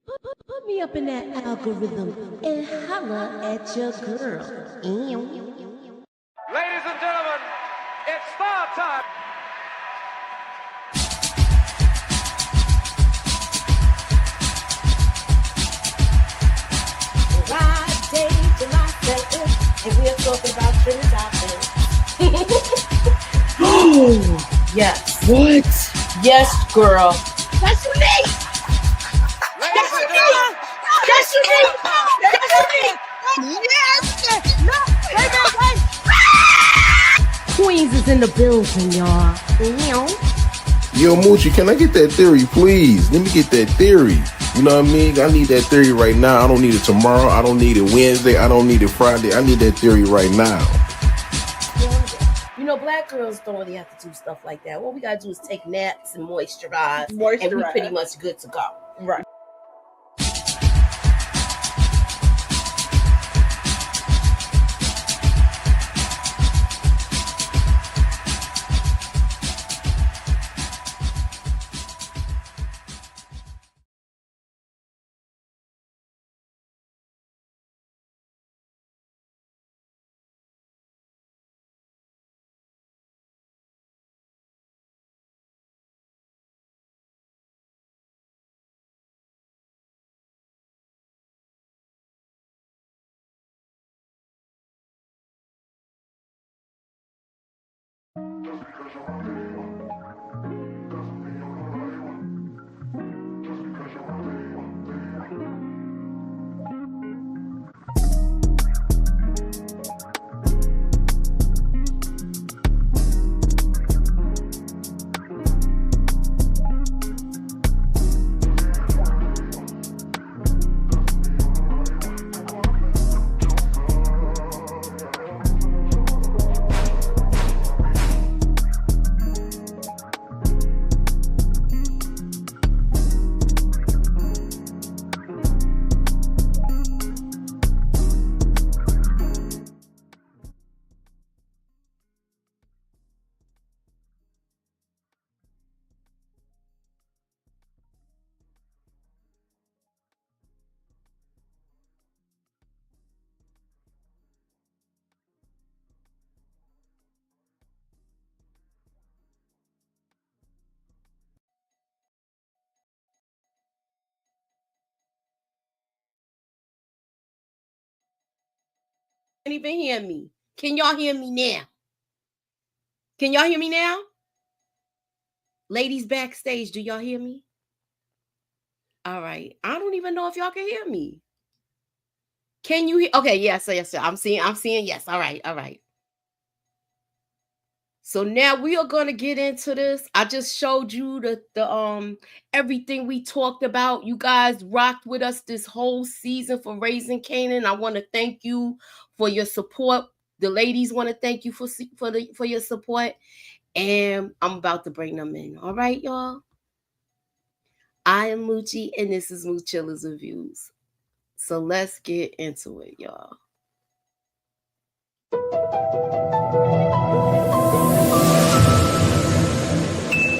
Put me up in that algorithm and holla at your girl. Ladies and gentlemen, it's star time. Friday, July 7th, and we're talking about trending topics. Oh, Yes. what? Yes, girl. That's unique. Ladies and gentlemen, That's unique. That's unique. Yes. No. Wait. Queens is in the building, y'all. Yo, Moochie, can I get that theory, please? Let me get that theory. You know what I mean? I need that theory right now. I don't need it tomorrow. I don't need it Wednesday. I don't need it Friday. I need that theory right now. You know, black girls don't really have to do stuff like that. What we gotta do is take naps and moisturize. And we pretty much good to go. Right. Can't even hear me. Can y'all hear me now? Can y'all hear me now? Ladies backstage, do y'all hear me? All right. I don't even know if y'all can hear me. Can you hear? Okay, yes. I'm seeing, yes. All right. So now we are gonna get into this. I just showed you the everything we talked about. You guys rocked with us this whole season for Raising Kanan. I want to thank you for your support. The ladies want to thank you for your support. And I'm about to bring them in. All right, y'all. I am Moochie, and this is Moochilla's Reviews. So let's get into it, y'all.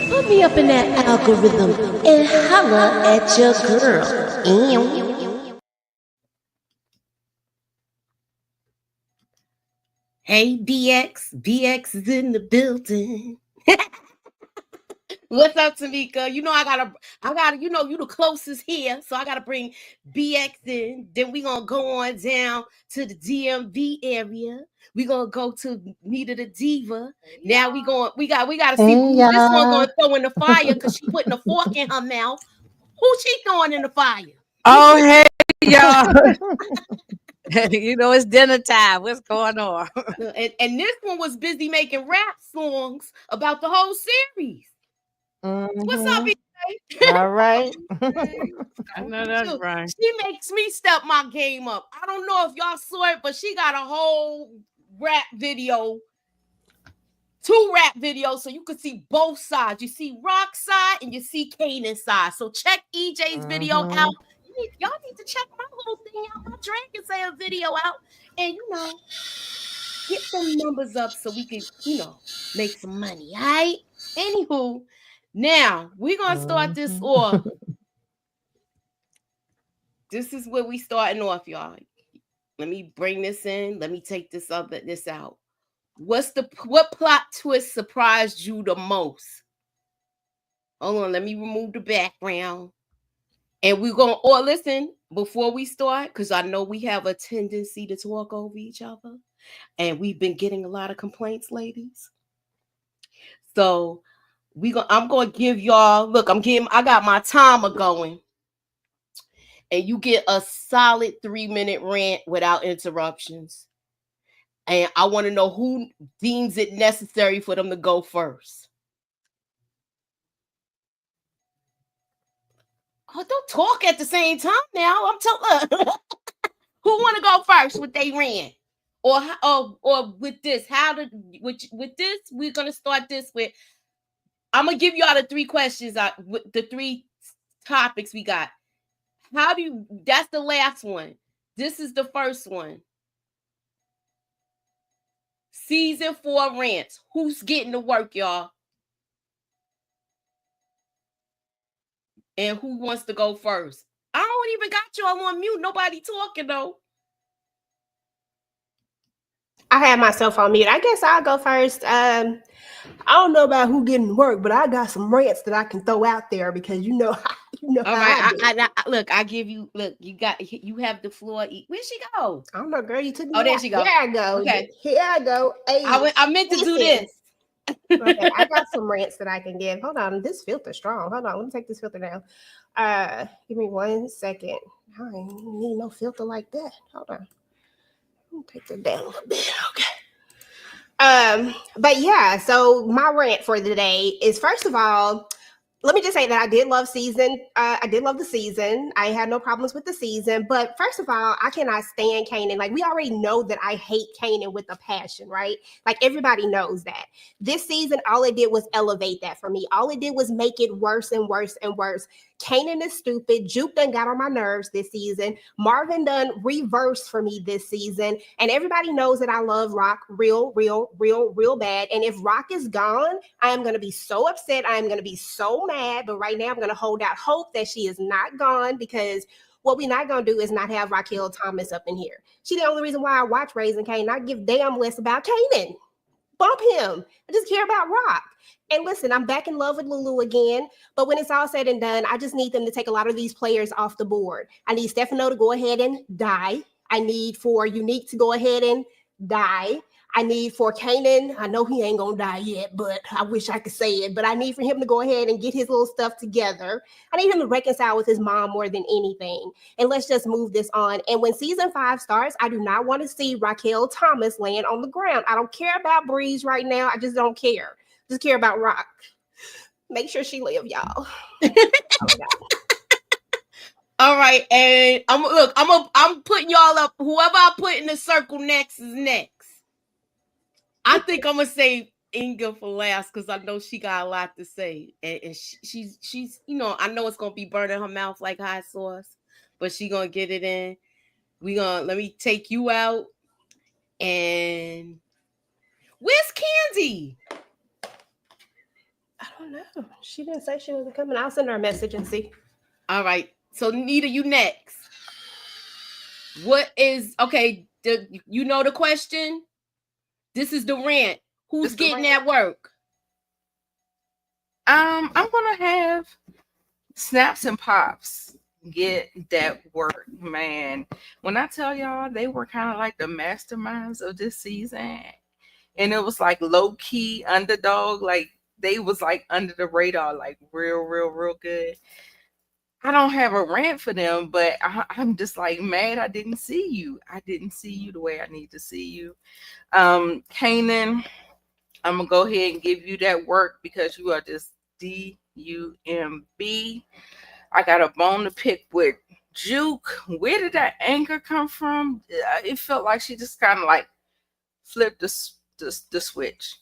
Put me up in that algorithm and holla at your girl. Hey, BX is in the building. What's up, Tamika? You know I gotta, you the closest here, so I gotta bring BX in. Then we gonna go on down to the DMV area. We gonna go to Nita the Diva. Now we gotta see who this one gonna throw in the fire because she putting a fork in her mouth. Who she throwing in the fire? Oh, hey, y'all. It's dinner time. What's going on? And this one was busy making rap songs about the whole series. What's up, BJ? All right. I know that's right. She makes me step my game up. I don't know if y'all saw it, but she got a whole rap video, 2 rap videos, so you could see both sides. You see Rock's side and you see Kanan's side. So check EJ's video out. Y'all need to check my little thing out, my Dragon Sale video out, and get some numbers up so we can, make some money. All right. Anywho, now we're gonna start this off This is where we starting off, y'all. Let me bring this in. Let me take this out. What plot twist surprised you the most? Hold on, let me remove the background. And we're gonna listen before we start, because I know we have a tendency to talk over each other. And we've been getting a lot of complaints, ladies. So I'm gonna give y'all I got my timer going. And you get a solid 3-minute rant without interruptions. And I want to know who deems it necessary for them to go first. Oh, don't talk at the same time now. I'm telling who want to go first with they rant, or with this. With this? We're gonna start this with. I'm gonna give you all the 3 questions. The 3 topics we got. How do you? That's the last one. This is the first one. Season 4 rants. Who's getting to work, y'all? And who wants to go first? I don't even got y'all on mute. Nobody talking though. I have myself on mute. I guess I'll go first. I don't know about who getting to work, but I got some rants that I can throw out there because you know All how right, I do. look. I give you. Look, you have the floor. Where'd she go? I don't know, girl. You took me. Oh, there out. she go. Here I go. Okay. Here I go. Hey, I meant to do this. Okay, I got some rants that I can give. Hold on, this filter strong. Hold on, let me take this filter down. Give me 1 second. I don't need no filter like that. Hold on. Let me take that down a little bit. Okay. But yeah, so my rant for the day is, first of all, let me just say that I did love season. I did love the season. I had no problems with the season. But first of all, I cannot stand Kanan. Like, we already know that I hate Kanan with a passion, right? Like, everybody knows that. This season, all it did was elevate that for me. All it did was make it worse and worse and worse. Kanan is stupid. Juke done got on my nerves this season. Marvin done reversed for me this season. And everybody knows that I love Rock real bad. And if Rock is gone, I am going to be so upset. I am going to be so mad. But right now, I'm going to hold out hope that she is not gone, because what we're not going to do is not have Raquel Thomas up in here. She's the only reason why I watch Raising Kanan. I give damn less about Kanan. Bump him. I just care about Rock. And listen, I'm back in love with Lulu again. But when it's all said and done, I just need them to take a lot of these players off the board. I need Stefano to go ahead and die. I need for Unique to go ahead and die. I need for Kanan, I know he ain't gonna die yet, but I wish I could say it, but I need for him to go ahead and get his little stuff together. I need him to reconcile with his mom more than anything. And let's just move this on. And when season 5 starts, I do not want to see Raquel Thomas land on the ground. I don't care about Breeze right now. I just don't care. Just care about Rock. Make sure she live, y'all. All right, and I'm putting y'all up. Whoever I put in the circle next is next. I think I'm gonna say Inga for last, because I know she got a lot to say, and she's I know it's gonna be burning her mouth like hot sauce, but she gonna get it in. Let me take you out. And where's Candy? I don't know. She didn't say she wasn't coming. I'll send her a message and see. All right. So Nita, you next. What is you know the question? This is the rant. Who's getting that work? I'm gonna have Snaps and Pops get that work, man. When I tell y'all, they were kind of like the masterminds of this season, and it was like low key underdog. Like, they was like under the radar, like real good. I don't have a rant for them, but I'm just like mad I didn't see you. I didn't see you the way I need to see you. Kanan, I'm gonna go ahead and give you that work because you are just DUMB. I got a bone to pick with Juke. Where did that anger come from? It felt like she just kind of like flipped the switch.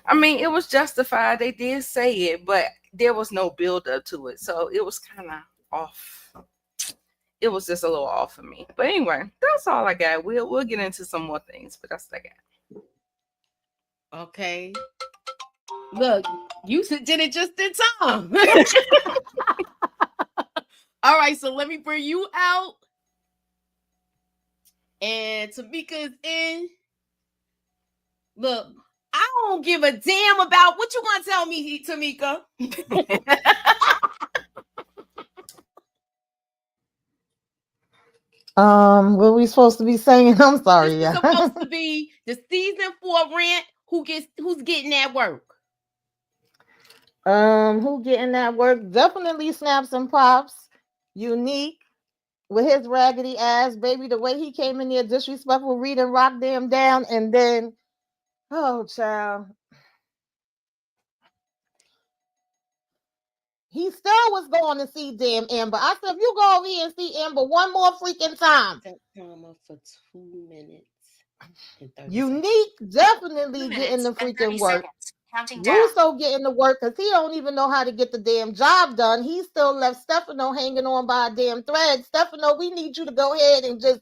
I mean, it was justified. They did say it, but there was no build up to it. So it was kind of off. It was just a little off for me. But anyway, that's all I got. We'll get into some more things, but that's what I got. Okay. Look, you did it just in time. All right, so let me bring you out. And Tamika is in. Look, I don't give a damn about what you gonna tell me, Tamika. What we supposed to be saying? I'm This sorry, is yeah. supposed to be the season 4 rant. Who's getting that work? Who getting that work? Definitely Snaps and Pops. Unique with his raggedy ass, baby. The way he came in there disrespectful, reading Rock Them down, and then, oh child, he still was going to see damn Amber. I said, if you go over here and see Amber one more freaking time. Set timer for 2 minutes and 30 Unique definitely getting the freaking work. Russo getting the work because he don't even know how to get the damn job done. He still left Stefano hanging on by a damn thread. Stefano, we need you to go ahead and just,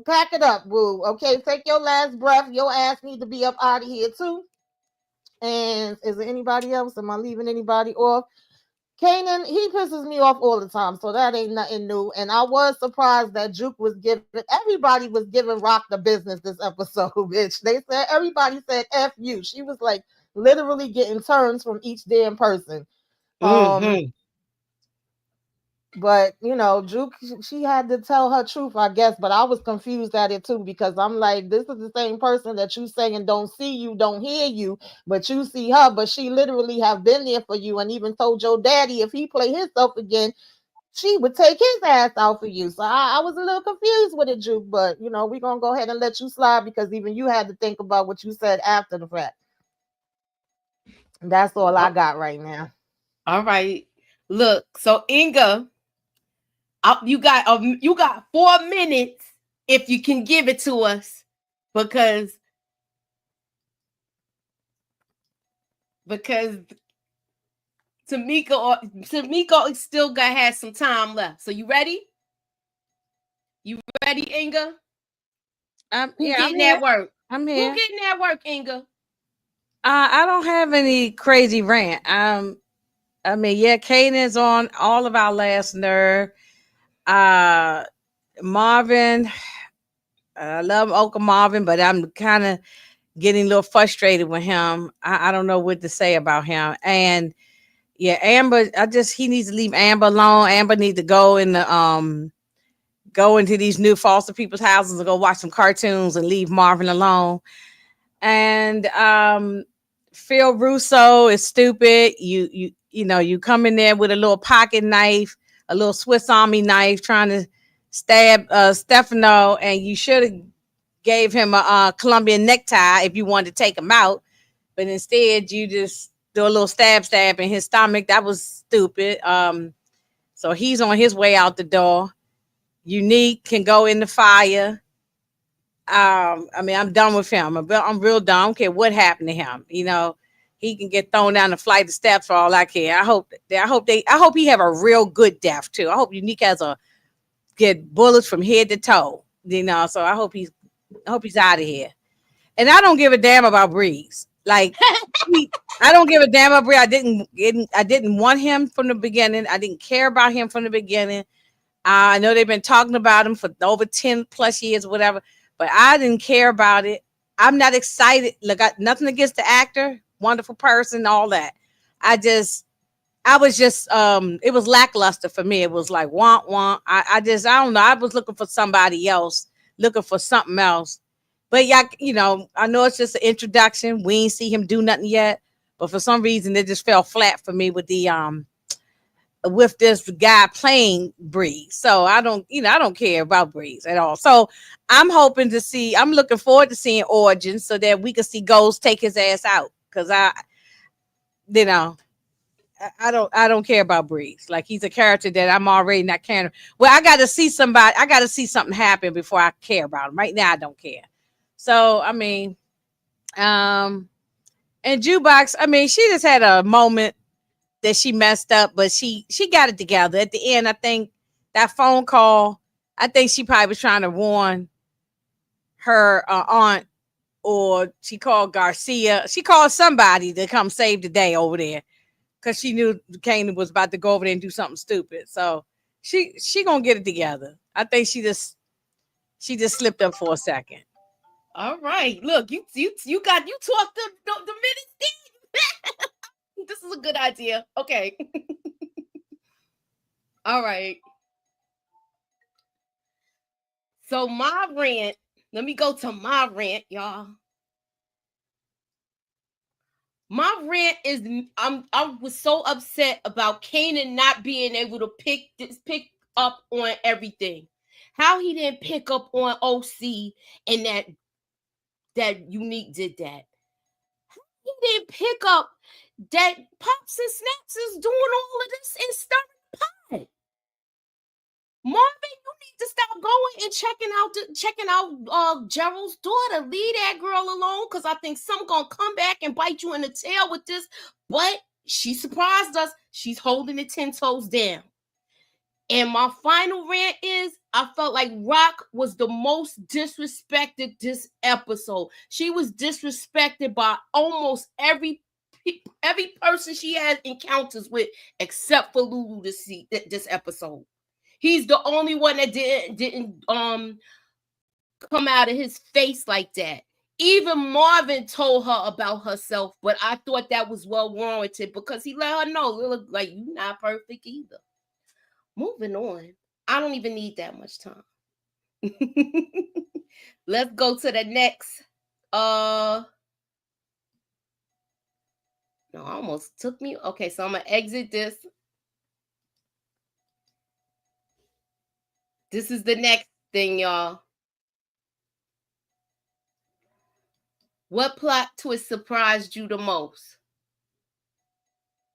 pack it up, boo. Okay, take your last breath. Your ass need to be up out of here too. And is there anybody else? Am I leaving anybody off? Kanan, he pisses me off all the time, so that ain't nothing new. And I was surprised that Juke was everybody was giving Rock the business this episode, bitch. They said, everybody said F you. She was like literally getting turns from each damn person. Mm-hmm. But Juke, she had to tell her truth, I guess. But I was confused at it too, because I'm like, this is the same person that you saying don't see you, don't hear you, but you see her. But she literally have been there for you, and even told your daddy if he play himself again, she would take his ass out for you. So I was a little confused with it, Juke. But we're gonna go ahead and let you slide, because even you had to think about what you said after the fact. That's all I got right now. All right. Look, so Inga, you got 4 minutes if you can give it to us, because Tamika still has some time left. So you ready? You ready, Inga? Who Yeah, getting that work? I'm Who here. getting that work, Inga? I don't have any crazy rant. Yeah, Kanan's on all of our last nerve. Marvin, I love Oka Marvin, but I'm kind of getting a little frustrated with him. I don't know what to say about him. And yeah, Amber, he needs to leave Amber alone. Amber needs to go into these new foster people's houses and go watch some cartoons and leave Marvin alone. And Phil Russo is stupid. You come in there with a little pocket knife, a little Swiss Army knife, trying to stab Stefano, and you should have gave him a Colombian necktie if you wanted to take him out, but instead you just do a little stab in his stomach. That was stupid. So he's on his way out the door. Unique can go in the fire. I'm done with him. I'm real done. I don't care what happened to him. He can get thrown down the flight of steps for all I care. I hope he have a real good death too. I hope Unique get bullets from head to toe. So I hope he's out of here. And I don't give a damn about Breeze. Like I don't give a damn about Breeze. I didn't want him from the beginning. I didn't care about him from the beginning. I know they've been talking about him for over 10 plus years, whatever, but I didn't care about it. I'm not excited. Look, nothing against the actor, wonderful person, all that. I was just, it was lackluster for me. It was like, wah. I don't know. I was looking for somebody else, looking for something else. But yeah, I know it's just an introduction. We ain't see him do nothing yet, but for some reason it just fell flat for me with this guy playing Breeze. So I don't care about Breeze at all. So I'm looking forward to seeing Origins so that we can see Ghost take his ass out. Cause I don't care about Breeze. Like, he's a character that I'm already not caring. Well, I got to see something happen before I care about him. Right now, I don't care. So, and Jukebox, she just had a moment that she messed up, but she got it together. At the end, I think that phone call, I think she probably was trying to warn her aunt, or she called Garcia. She called somebody to come save the day over there, because she knew Kanan was about to go over there and do something stupid. So she gonna get it together. I think she just She just slipped up for a second. All right. Look, you talked the minutes. This is a good idea. Okay. All right. So my rant, let me go to my rant, y'all. My rant is I was so upset about Kanan not being able to pick up on everything. How he didn't pick up on OC and that Unique did that. He didn't pick up that Pops and Snaps is doing all of this and stirring the pot. Marvin, you need to stop going and checking out Gerald's daughter. Leave that girl alone, because I think some gonna come back and bite you in the tail with this. But she surprised us. She's holding it 10 toes down. And my final rant is, I felt like Rock was the most disrespected this episode. She was disrespected by almost every person she had encounters with, except for Lulu this episode. He's the only one that didn't come out of his face like that. Even Marvin told her about herself, but I thought that was well warranted because he let her know, look, like, you're not perfect either. Moving on. I don't even need that much time. Let's go to the next. No, almost took me. Okay, so I'm gonna exit this. This is the next thing, y'all. What plot twist surprised you the most?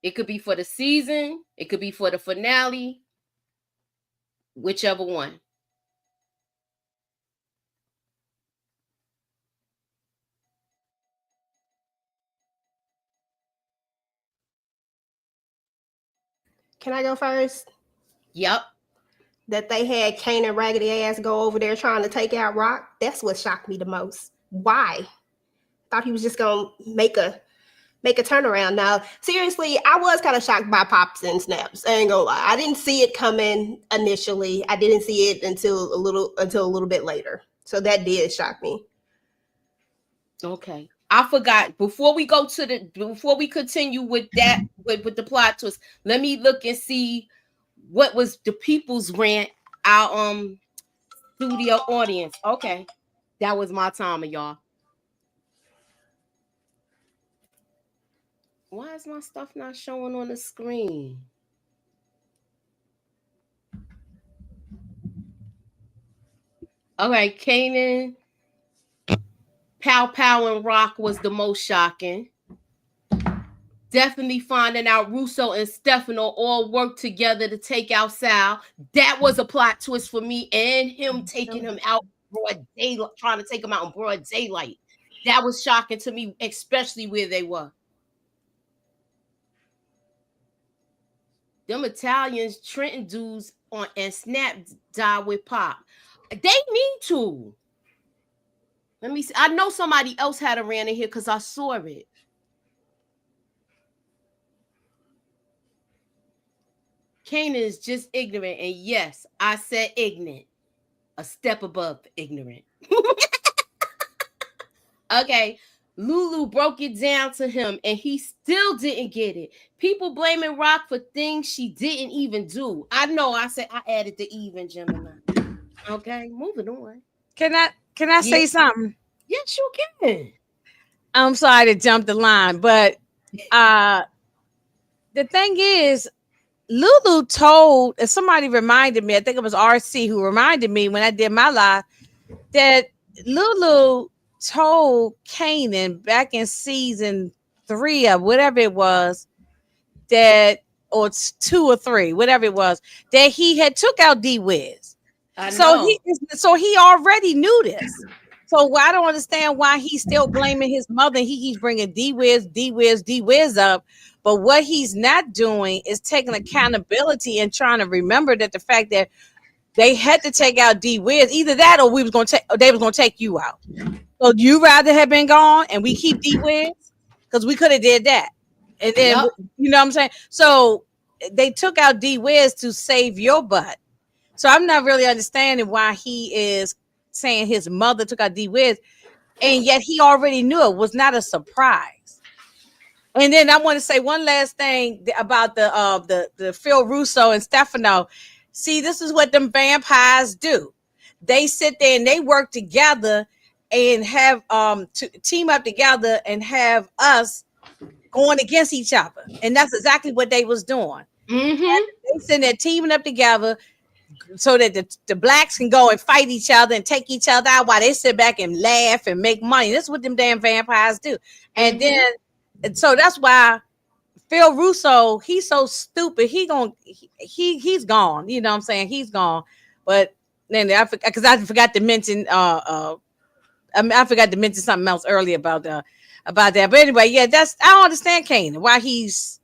It could be for the season. It could be for the finale. Whichever one. Can I go first? Yep. That they had Kanan Raggedy Ass go over there trying to take out Rock. That's what shocked me the most. Why? Thought he was just gonna make a turnaround. Now, seriously, I was kind of shocked by Pops and Snaps. I ain't gonna lie. I didn't see it coming initially. I didn't see it until a little bit later. So that did shock me. Okay. I forgot. Before we continue with that, with the plot twist, let me look and see what was the people's rant, our studio audience. Okay. That was my timer, y'all. Why is my stuff not showing on the screen? All right, Kanan, Pow Pow, and Rock was the most shocking. Definitely finding out Russo and Stefano all worked together to take out Sal. That was a plot twist for me, and him taking him out broad daylight, trying to take him out in broad daylight. That was shocking to me, especially where they were. Them Italians, Trenton dudes and Snap died with Pop. They need to. Let me see. I know somebody else had a rant in here because I saw it. Kanan is just ignorant. And yes, I said ignorant. A step above ignorant. Okay. Lulu broke it down to him and he still didn't get it. People blaming Rock for things she didn't even do. I know. I said I added the even, Gemini. Okay, moving on. Can I say something? Yes, you can. I'm sorry to jump the line, but the thing is, Lulu told, and somebody reminded me, I think it was RC who reminded me when I did my live, that Lulu told Kanan back in season 3 or whatever it was, that, or it's 2 or 3, whatever it was, that he had took out D-Wiz. So he already knew this. So I don't understand why he's still blaming his mother. He keeps bringing D-Wiz up. But what he's not doing is taking accountability and trying to remember that the fact that they had to take out D-Wiz, either that or they was going to take you out. So you rather have been gone and we keep D-Wiz? Because we could have did that. And then, you know what I'm saying? So they took out D-Wiz to save your butt. So I'm not really understanding why he is saying his mother took out D Wiz, and yet he already knew it was not a surprise. And then I want to say one last thing about the Phil Russo and Stefano. See, this is what them vampires do. They sit there and they work together and have to team up together and have us going against each other. And that's exactly what they was doing. Mm-hmm. They sitting there teaming up together so that the blacks can go and fight each other and take each other out while they sit back and laugh and make money. That's what them damn vampires do. And then, and so that's why Phil Russo, he's so stupid. He's gone. You know what I'm saying? He's gone. But then because I forgot to mention I forgot to mention something else earlier about that. But anyway, yeah, I don't understand Kanan why he's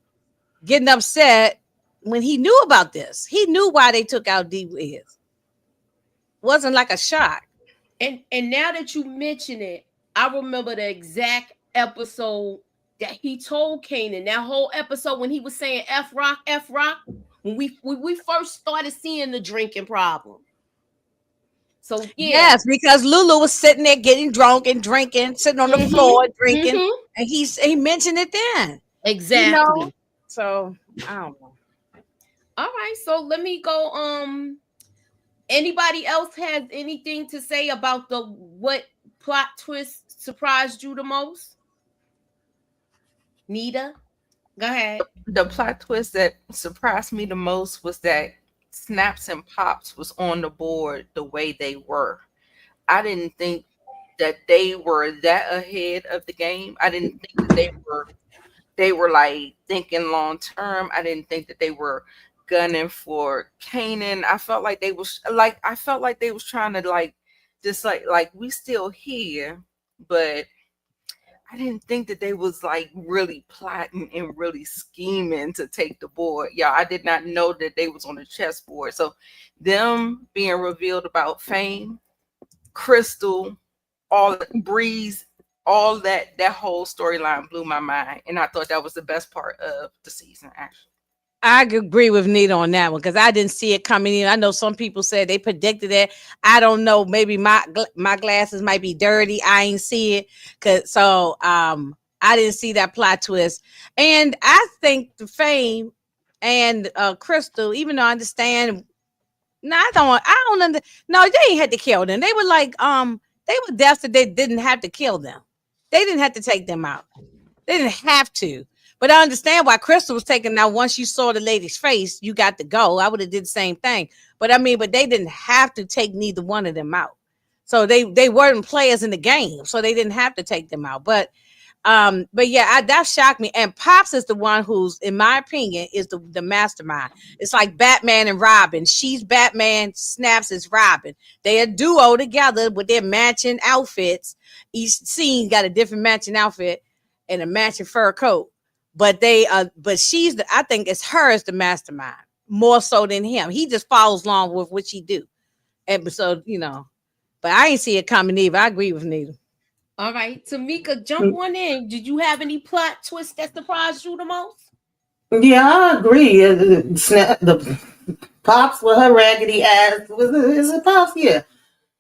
getting upset when he knew about this. He knew why they took out D Wiz. Wasn't like a shock. And now that you mention it, I remember the exact episode that he told Kanan. That whole episode when he was saying F rock, when we first started seeing the drinking problem. So yeah. Yes, because Lulu was sitting there getting drunk and drinking, sitting on the floor drinking, and he mentioned it then. Exactly. You know? So I don't know. All right, so let me go. Anybody else has anything to say about what plot twist surprised you the most? Nita, go ahead. The plot twist that surprised me the most was that Snaps and Pops was on the board the way they were. I didn't think that they were that ahead of the game. I didn't think that they were like thinking long term. I didn't think that they were gunning for Kanan. I felt like they was trying to like just like we still here, but I didn't think that they was like really plotting and really scheming to take the board. Yeah, I did not know that they was on the chessboard. So them being revealed about Fame, Crystal, all Breeze, all that whole storyline blew my mind. And I thought that was the best part of the season, actually. I agree with Nita on that one because I didn't see it coming in. I know some people said they predicted it. I don't know. Maybe my glasses might be dirty. I ain't see it I didn't see that plot twist. And I think the Fame and Crystal, even though I understand, no, I don't no, they ain't had to kill them. They were like they were deaf that they didn't have to kill them. They didn't have to take them out. They didn't have to. But I understand why Crystal was taken. Now, once you saw the lady's face, you got to go. I would have did the same thing. But they didn't have to take neither one of them out. So they weren't players in the game. So they didn't have to take them out. But yeah, that shocked me. And Pops is the one who's, in my opinion, is the mastermind. It's like Batman and Robin. She's Batman, Snaps is Robin. They a duo together with their matching outfits. Each scene got a different matching outfit and a matching fur coat. But I think it's her as the mastermind more so than him. He just follows along with what she do. And so, but I ain't see it coming either. I agree with Nita. All right, Tamika, jump on in. Did you have any plot twists that surprised you the most? Yeah, I agree. The Pops with her raggedy ass. Is it Pops? Yeah.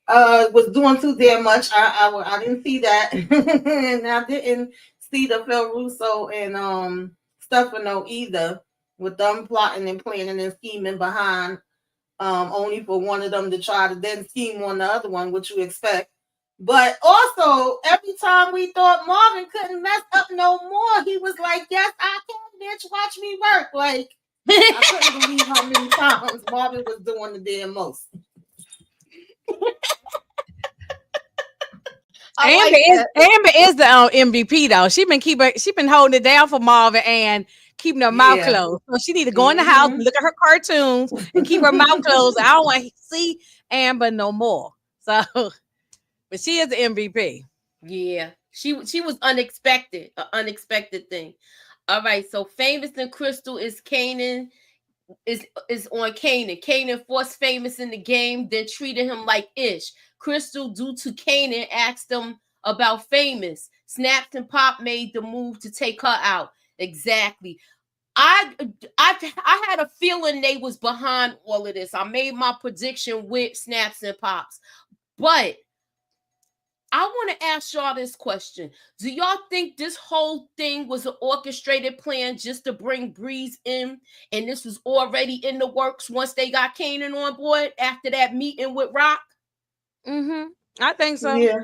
Was doing too damn much. I didn't see that. And I didn't see the Phil Russo and Stefano either, with them plotting and planning and scheming behind only for one of them to try to then scheme on the other one, which you expect. But also, every time we thought Marvin couldn't mess up no more, he was like, yes, I can, bitch, watch me work. Like, I couldn't believe how many times Marvin was doing the damn most. Amber is the MVP though. She been holding it down for Marvin and keeping her mouth closed. So she need to go in the house and look at her cartoons and keep her mouth closed. I don't want to see Amber no more. So, but she is the MVP. Yeah, she was unexpected, an unexpected thing. All right, so Famous and Crystal is Kanan. Is on Kanan. Kanan forced Famous in the game, then treated him like ish. Crystal, due to Kanan, asked them about Famous. Snapped and Pop made the move to take her out. Exactly. I had a feeling they was behind all of this. I made my prediction with Snaps and Pops. But I want to ask y'all this question. Do y'all think this whole thing was an orchestrated plan just to bring Breeze in? And this was already in the works once they got Kanan on board after that meeting with Rock? I think so. Yeah.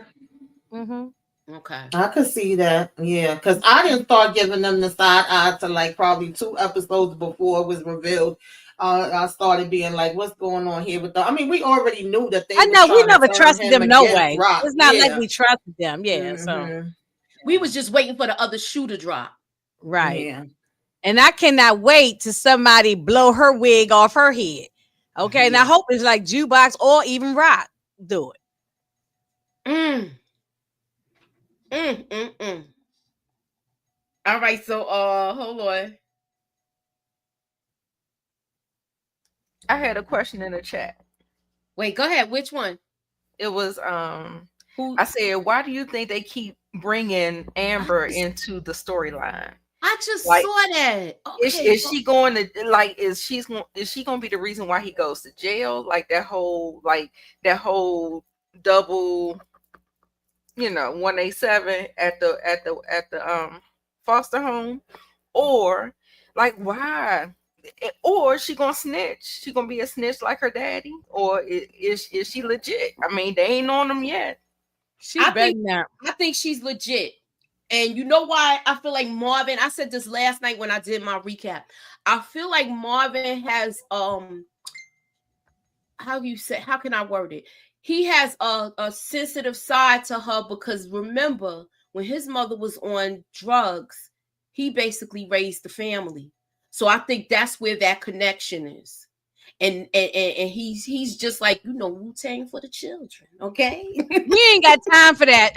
Okay. I could see that. Yeah. Because I didn't start giving them the side eye to like probably 2 episodes before it was revealed. I started being like, what's going on here with them? I mean, we already knew that they I was know we trying to never turn trusted him them no against way. Rock. It's not like Yeah. we trusted them. Yeah. So We was just waiting for the other shoe to drop. right. Yeah. And I cannot wait to somebody blow her wig off her head. Okay. And I hope it's like Jukebox or even Rock do it. All right, so hold on. I had a question in the chat. Wait, go ahead. Which one? It was Who? I said, why do you think they keep bringing Amber into the storyline? I just Like, saw that. Okay. Is she going to like? Is she going to be the reason why he goes to jail? Like that whole double, 187 at the foster home, or like why? Or she gonna snitch? She gonna be a snitch like her daddy, or is she legit? I mean, they ain't on them yet. I think she's legit. And you know why I feel like Marvin, I said this last night when I did my recap. I feel like Marvin has how can I word it? He has a sensitive side to her because remember, when his mother was on drugs, he basically raised the family. So I think that's where that connection is. And he's just like, Wu-Tang for the children, okay? We ain't got time for that,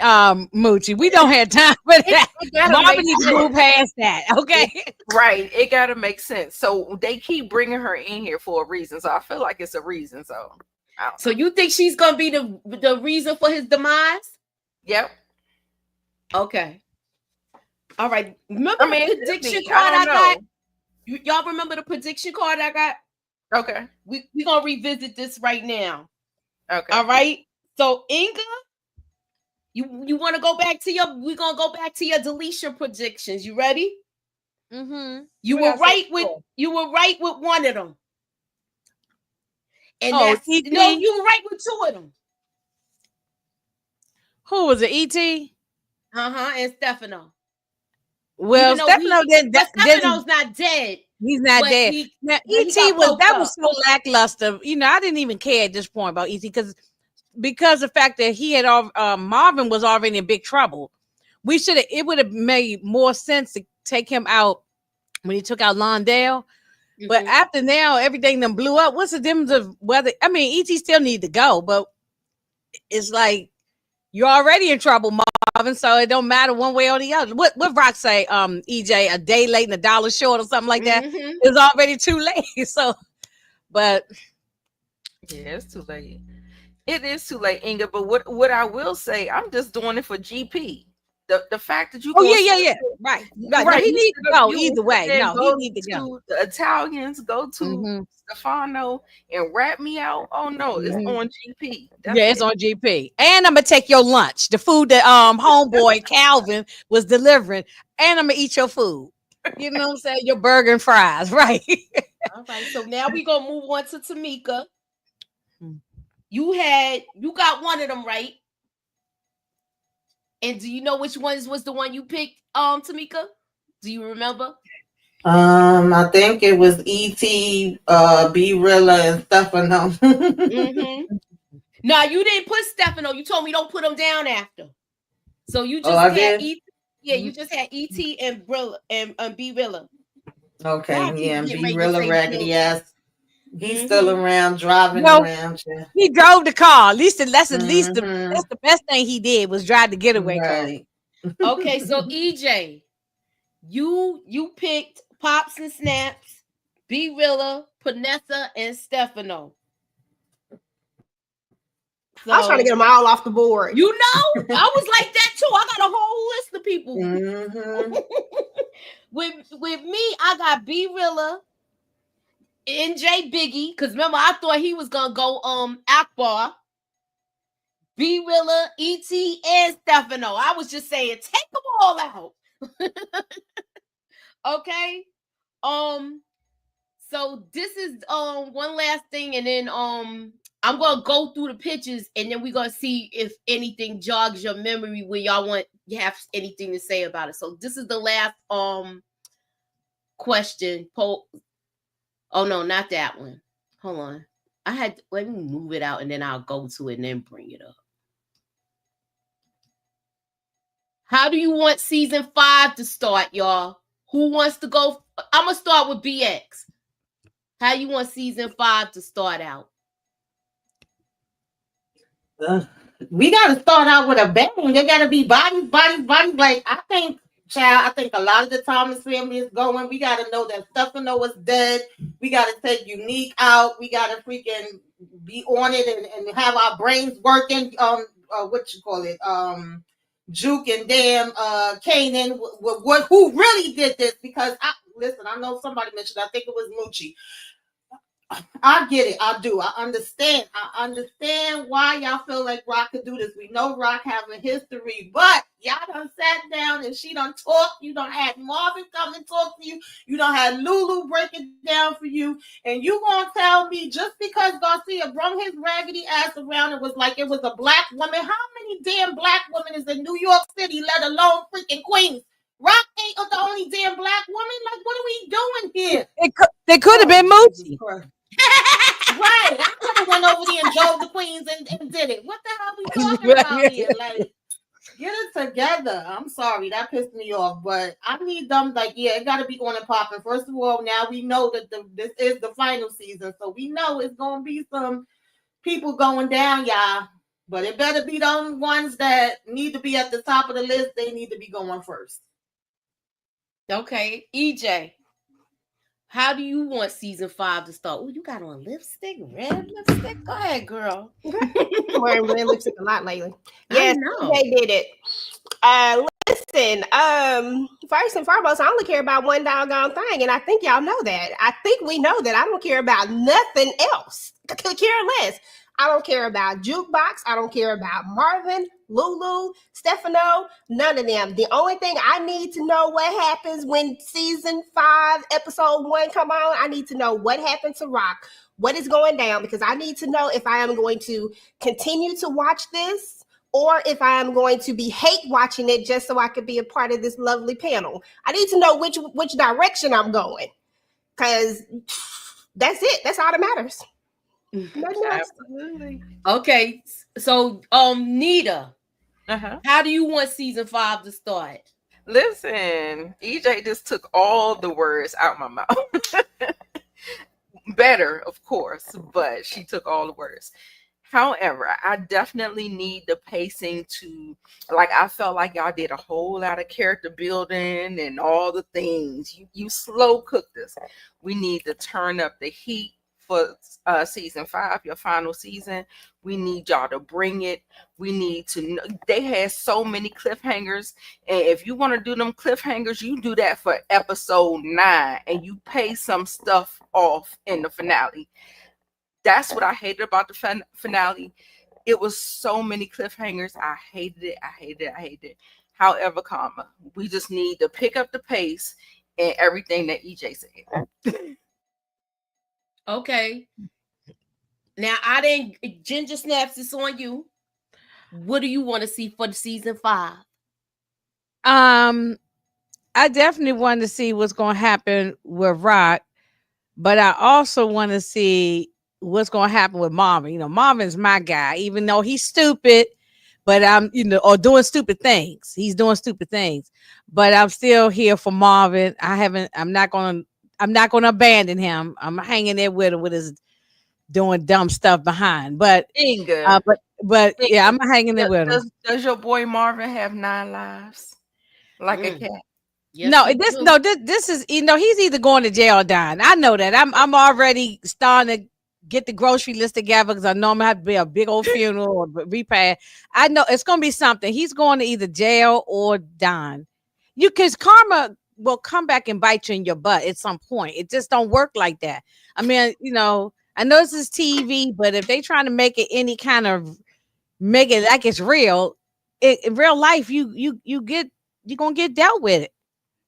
Moochie. We don't have time for that. Marvin needs to move past that, okay? Right. It gotta make sense. So they keep bringing her in here for a reason. So I feel like it's a reason. So you think she's gonna be the reason for his demise? Yep. Okay. All right. Remember the prediction card I got? Y'all remember the prediction card I got? Okay. We're gonna revisit this right now. Okay. All right. So Inga, you want to go back to we're gonna go back to your deletion predictions. You ready? You were right with one of them. And you were right with 2 of them. Who was it? E.T.? And Stefano. Well, Stefano's not dead. He's not dead. E.T. was so lackluster. I didn't even care at this point about E.T. because the fact that he had Marvin was already in big trouble. It would have made more sense to take him out when he took out Londale. But after now, everything them blew up. What's the difference of whether? I mean, E.T. still need to go, but it's like you're already in trouble, Marvin. So it don't matter one way or the other. What Rock say? EJ, a day late and a dollar short or something like that. It's already too late. So, but yeah, it's too late. It is too late, Inga. But what I will say, I'm just doing it for GP. The fact that you right. No, he needs to go either way. No, he needs to go. The Italians, go to Stefano and rat me out. Oh no, it's on GP. It's on GP. And I'm gonna take your lunch, the food that homeboy Calvin was delivering, and I'm gonna eat your food. You know what I'm saying? Your burger and fries, right? All right. So now we gonna move on to Tamika. You got one of them right. And do you know which one was the one you picked, Tamika? Do you remember? I think it was E.T., B-Rilla, and Stefano. No, you didn't put Stefano. You told me don't put them down after. So you just had E.T. Yeah, you just had E.T. and Brilla and B-Rilla. Okay, and B-Rilla raggedy ass. He's still around, driving around. Yeah. He drove the car. At least that's the best thing he did was drive the getaway car. Okay, so EJ, you picked Pops and Snaps, B-Rilla, Panessa, and Stefano. So, I was trying to get them all off the board. I was like that too. I got a whole list of people. with me, I got B-Rilla, NJ Biggie, because remember I thought he was gonna go Akbar. B Willa, E.T., and Stefano. I was just saying, take them all out. Okay. So this is one last thing, and then I'm gonna go through the pictures, and then we're gonna see if anything jogs your memory where y'all want you have anything to say about it. So this is the last question. Oh no, not that one. Hold on. Let me move it out and then I'll go to it and then bring it up. How do you want season 5 to start, y'all? Who wants to go? I'm gonna start with BX. How you want season 5 to start out? We gotta start out with a bang. There gotta be bodies. Like I think, child. I think a lot of the Thomas family is going. We gotta know that Stefano was dead. We gotta take Unique out. We gotta freaking be on it and have our brains working. What you call it? Juke and damn Kanan. Who really did this? Because listen, I know somebody mentioned. I think it was Moochie. I get it. I do. I understand. I understand why y'all feel like Rock could do this. We know Rock having history, but y'all done sat down and she done talked. You done had Marvin come and talk to you. You done had Lulu break it down for you. And you gonna tell me just because Garcia brung his raggedy ass around and was like it was a black woman. How many damn black women is in New York City, let alone freaking Queens? Rock ain't the only damn black woman. Like, what are we doing here? They could have been Moochie. Right. I could have went over there and drove the Queens and did it. What the hell we talking about here? Like, get it together. I'm sorry. That pissed me off. But I need them, like, yeah, it got to be on and popping. First of all, now we know that this is the final season. So we know it's going to be some people going down, y'all. But it better be those ones that need to be at the top of the list. They need to be going first. Okay. EJ. How do you want season 5 to start? Oh, you got on lipstick, red lipstick. Go ahead, girl. I'm wearing red lipstick a lot lately. Yes, they did it. Listen, first and foremost, I only care about one doggone thing, and I think y'all know that. I think we know that I don't care about nothing else. I could care less. I don't care about Jukebox. I don't care about Marvin, Lulu, Stefano, none of them. The only thing I need to know what happens when season 5, episode 1 come on. I need to know what happened to Rock, what is going down, because I need to know if I am going to continue to watch this or if I am going to be hate watching it just so I could be a part of this lovely panel. I need to know which direction I'm going, because that's it. That's all that matters. Absolutely. Okay, so Nita, how do you want season 5 to start? Listen, EJ just took all the words out my mouth. Better, of course, but she took all the words. However, I definitely need the pacing to, like, I felt like y'all did a whole lot of character building and all the things. You slow cook this. We need to turn up the heat for season 5, your final season. We need y'all to bring it. We need to know. They had so many cliffhangers, and if you want to do them cliffhangers, you do that for episode 9 and you pay some stuff off in the finale. That's what I hated about the finale. It was so many cliffhangers. I hated it. However, we just need to pick up the pace and everything that EJ said. Okay. Now Ginger Snaps, this on you. What do you want to see for the season 5? I definitely want to see what's going to happen with Rock, but I also want to see what's going to happen with Marvin. You know, Marvin's my guy, even though he's stupid, but or doing stupid things. He's doing stupid things, but I'm still here for Marvin. I'm not going to abandon him. I'm hanging there with him with his doing dumb stuff behind, but Inga. Yeah, I'm hanging there with him. Does your boy Marvin have 9 lives like a cat? Yes, this is he's either going to jail or dying. I know that. I'm already starting to get the grocery list together because I know I'm gonna have to be a big old funeral or repast. I know it's gonna be something. He's going to either jail or dying. Because karma will come back and bite you in your butt at some point. It just don't work like that. I mean, I know this is TV, but if they trying to make it any kind of make it like it's real. In real life, you're gonna get dealt with it.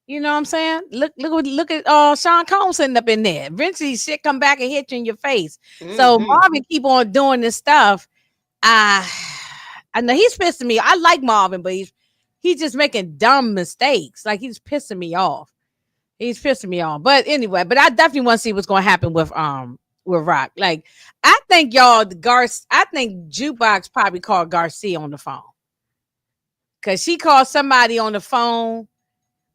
You know what I'm saying? Look at Sean Combs sitting up in there. Eventually shit come back and hit you in your face. So Marvin keep on doing this stuff. I know he's pissing me. I like Marvin, but he's just making dumb mistakes. Like he's pissing me off. He's pissing me off. But anyway, but I definitely want to see what's gonna happen with Rock. Like I think I think Jukebox probably called Garcia on the phone. Cause she called somebody on the phone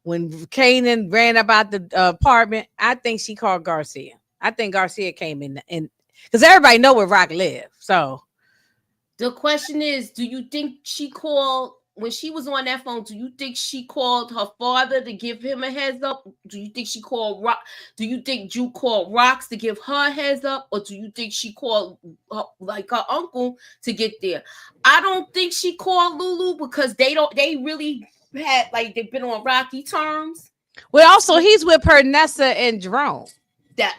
when Kanan ran about the apartment. I think she called Garcia. I think Garcia came in because everybody know where Rock live. So the question is, do you think she called when she was on that phone? Do you think she called her father to give him a heads up? Do you think she called Rock? Do you think Juke called Rocks to give her a heads up, or do you think she called like her uncle to get there? I don't think she called Lulu because they really had like they've been on rocky terms. Well, also he's with Pernessa and Jerome. Yeah.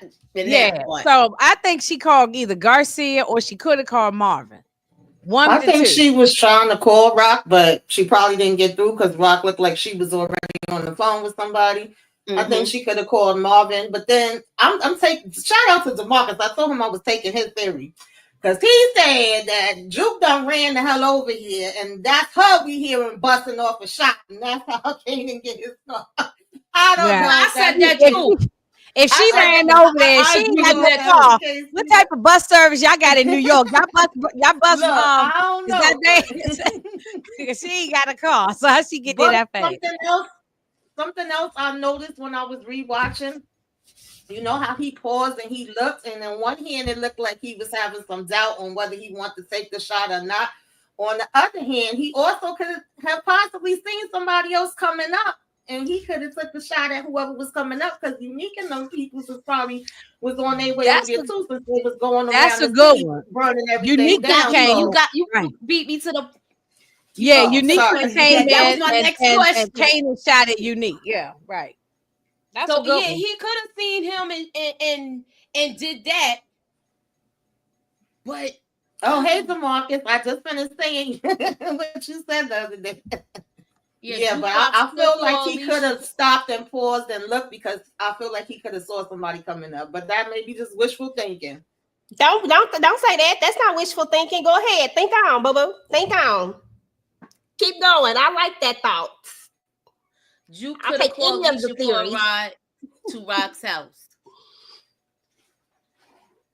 So I think she called either Garcia or she could have called Marvin. I think she was trying to call Rock, but she probably didn't get through because Rock looked like she was already on the phone with somebody. I think she could have called Marvin, but then I'm taking shout out to DeMarcus. I told him I was taking his theory because he said that Juke done ran the hell over here, and that's her we hearing busting off a shot, and that's how Kanan get his stuff. I don't know. I said that too. If she ran over there, she ain't got no car. What type of bus service y'all got in New York? Y'all bus I don't know. She ain't got a car, so how she get there that fast? Something else I noticed when I was rewatching. You know how he paused and he looked, and on one hand it looked like he was having some doubt on whether he wanted to take the shot or not. On the other hand, he also could have possibly seen somebody else coming up. And he could have took the shot at whoever was coming up because Unique and those people was on their way over there too, since they was going around. That's a good one. Burning everything down. You beat me to the. Unique came in and Kanan shot at Unique. Yeah, right. That's so yeah, he could have seen him and did that, but hey, DeMarcus, I just finished saying what you said the other day. Yeah, but I feel like he could have stopped and paused and looked because I feel like he could have saw somebody coming up. But that may be just wishful thinking. Don't say that. That's not wishful thinking. Go ahead. Think on, boo-boo. Think on. Keep going. I like that thought. You could have called Alicia for a ride to Rock's house.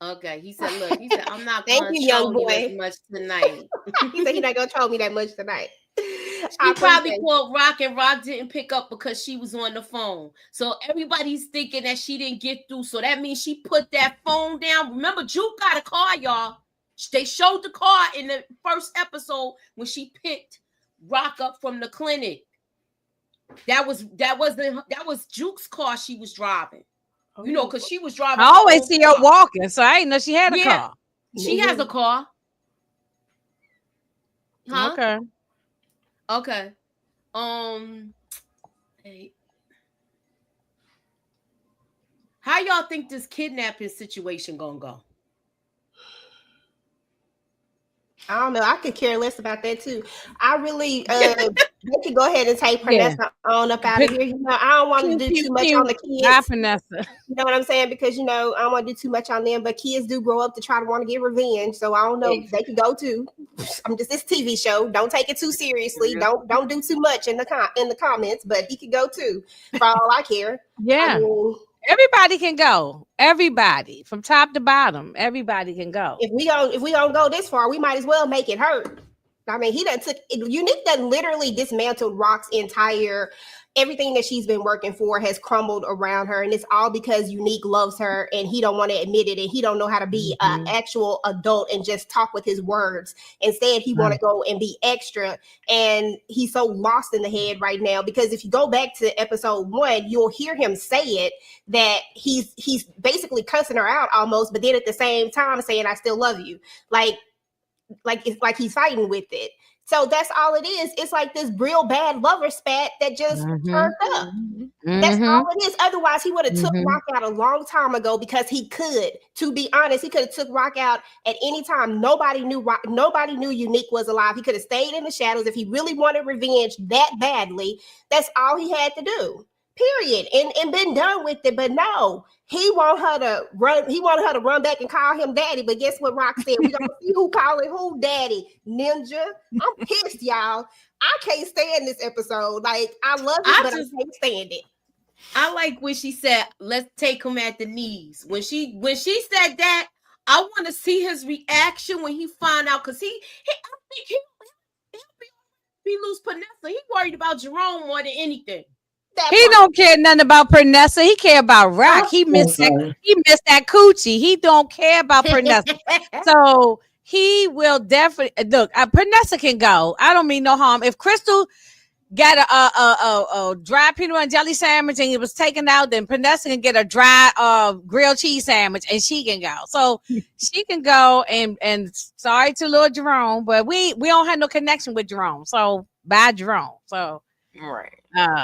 Okay, he said, "Look, I'm not going to troll you as much tonight." He said he's not going to troll me that much tonight. She probably called Rock and Rock didn't pick up because she was on the phone. So everybody's thinking that she didn't get through. So that means she put that phone down. Remember, Juke got a car, y'all. They showed the car in the first episode when she picked Rock up from the clinic. That was Juke's car she was driving. You know, because she was driving. I always see her walking, so I didn't know she had a car. She has a car. Huh? Okay. Hey. How y'all think this kidnapping situation gonna go? I don't know. I could care less about that too. I really they could go ahead and take Pernessa on up out of here. You know, I don't want to do too much on the kids. Pernessa. You know what I'm saying? Because I don't want to do too much on them. But kids do grow up to try to want to get revenge. So I don't know. They could go too. I'm just this TV show. Don't take it too seriously. Don't do too much in the comments. But he could go too. For all I care. Yeah. Everybody can go. Everybody from top to bottom. Everybody can go. If we don't go this far, we might as well make it hurt. I mean, Unique done literally dismantled Rock's entire everything that she's been working for has crumbled around her, and it's all because Unique loves her and he don't want to admit it, and he don't know how to be an actual adult and just talk with his words. Instead, he want to go and be extra, and he's so lost in the head right now because if you go back to episode 1, you'll hear him say it that he's basically cussing her out almost, but then at the same time saying I still love you, like it's like he's fighting with it. So that's all it is. It's like this real bad lover spat that just turned up. That's all it is. Otherwise, he would have took Rock out a long time ago because he could. To be honest, he could have took Rock out at any time. Nobody knew nobody knew Unique was alive. He could have stayed in the shadows if he really wanted revenge that badly. That's all he had to do. Period. And been done with it. But no, he want her to run. He wanted her to run back and call him daddy. But guess what Rock said? We gonna see who calling who daddy. Ninja. I'm pissed, y'all. I can't stand this episode. Like I love it, but I can't stand it. I like when she said, "Let's take him at the knees." When she said that, I want to see his reaction when he find out, because I think he lose Panessa. He worried about Jerome more than anything. He don't care nothing about Pernessa. He care about Rock. He missed that coochie. He don't care about Pernessa. So he will definitely look. Pernessa can go. I don't mean no harm. If Crystal got a dry peanut butter and jelly sandwich and it was taken out, then Pernessa can get a dry grilled cheese sandwich and she can go. So she can go. And sorry to little Jerome, but we don't have no connection with Jerome. So bye Jerome. So right.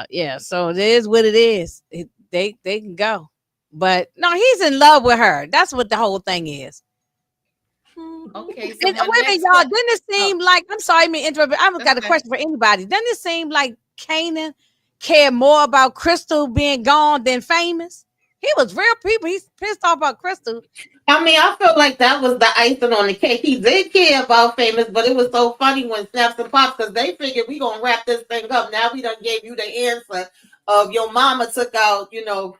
Yeah, so it is what it is. They can go, but no, he's in love with her. That's what the whole thing is. Okay, so wait a minute, y'all. Didn't it seem like, I'm sorry, me interrupt. I've got a question for anybody. Doesn't it seem like Kanan cared more about Crystal being gone than Famous? He was real people. He's pissed off about Crystal. I mean, I feel like that was the icing on the cake. He did care about Famous, but it was so funny when Snaps and Pops, because they figured we gonna wrap this thing up. Now we done gave you the answer of your mama took out,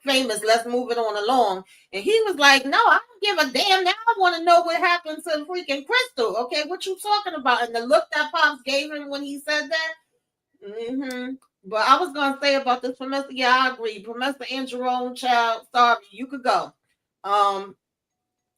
Famous. Let's move it on along. And he was like, "No, I don't give a damn. Now I want to know what happened to freaking Crystal. Okay, what you talking about?" And the look that Pops gave him when he said that. But I was gonna say about this Promessa. Yeah, I agree. Promessa and Jerome, child, sorry, you could go.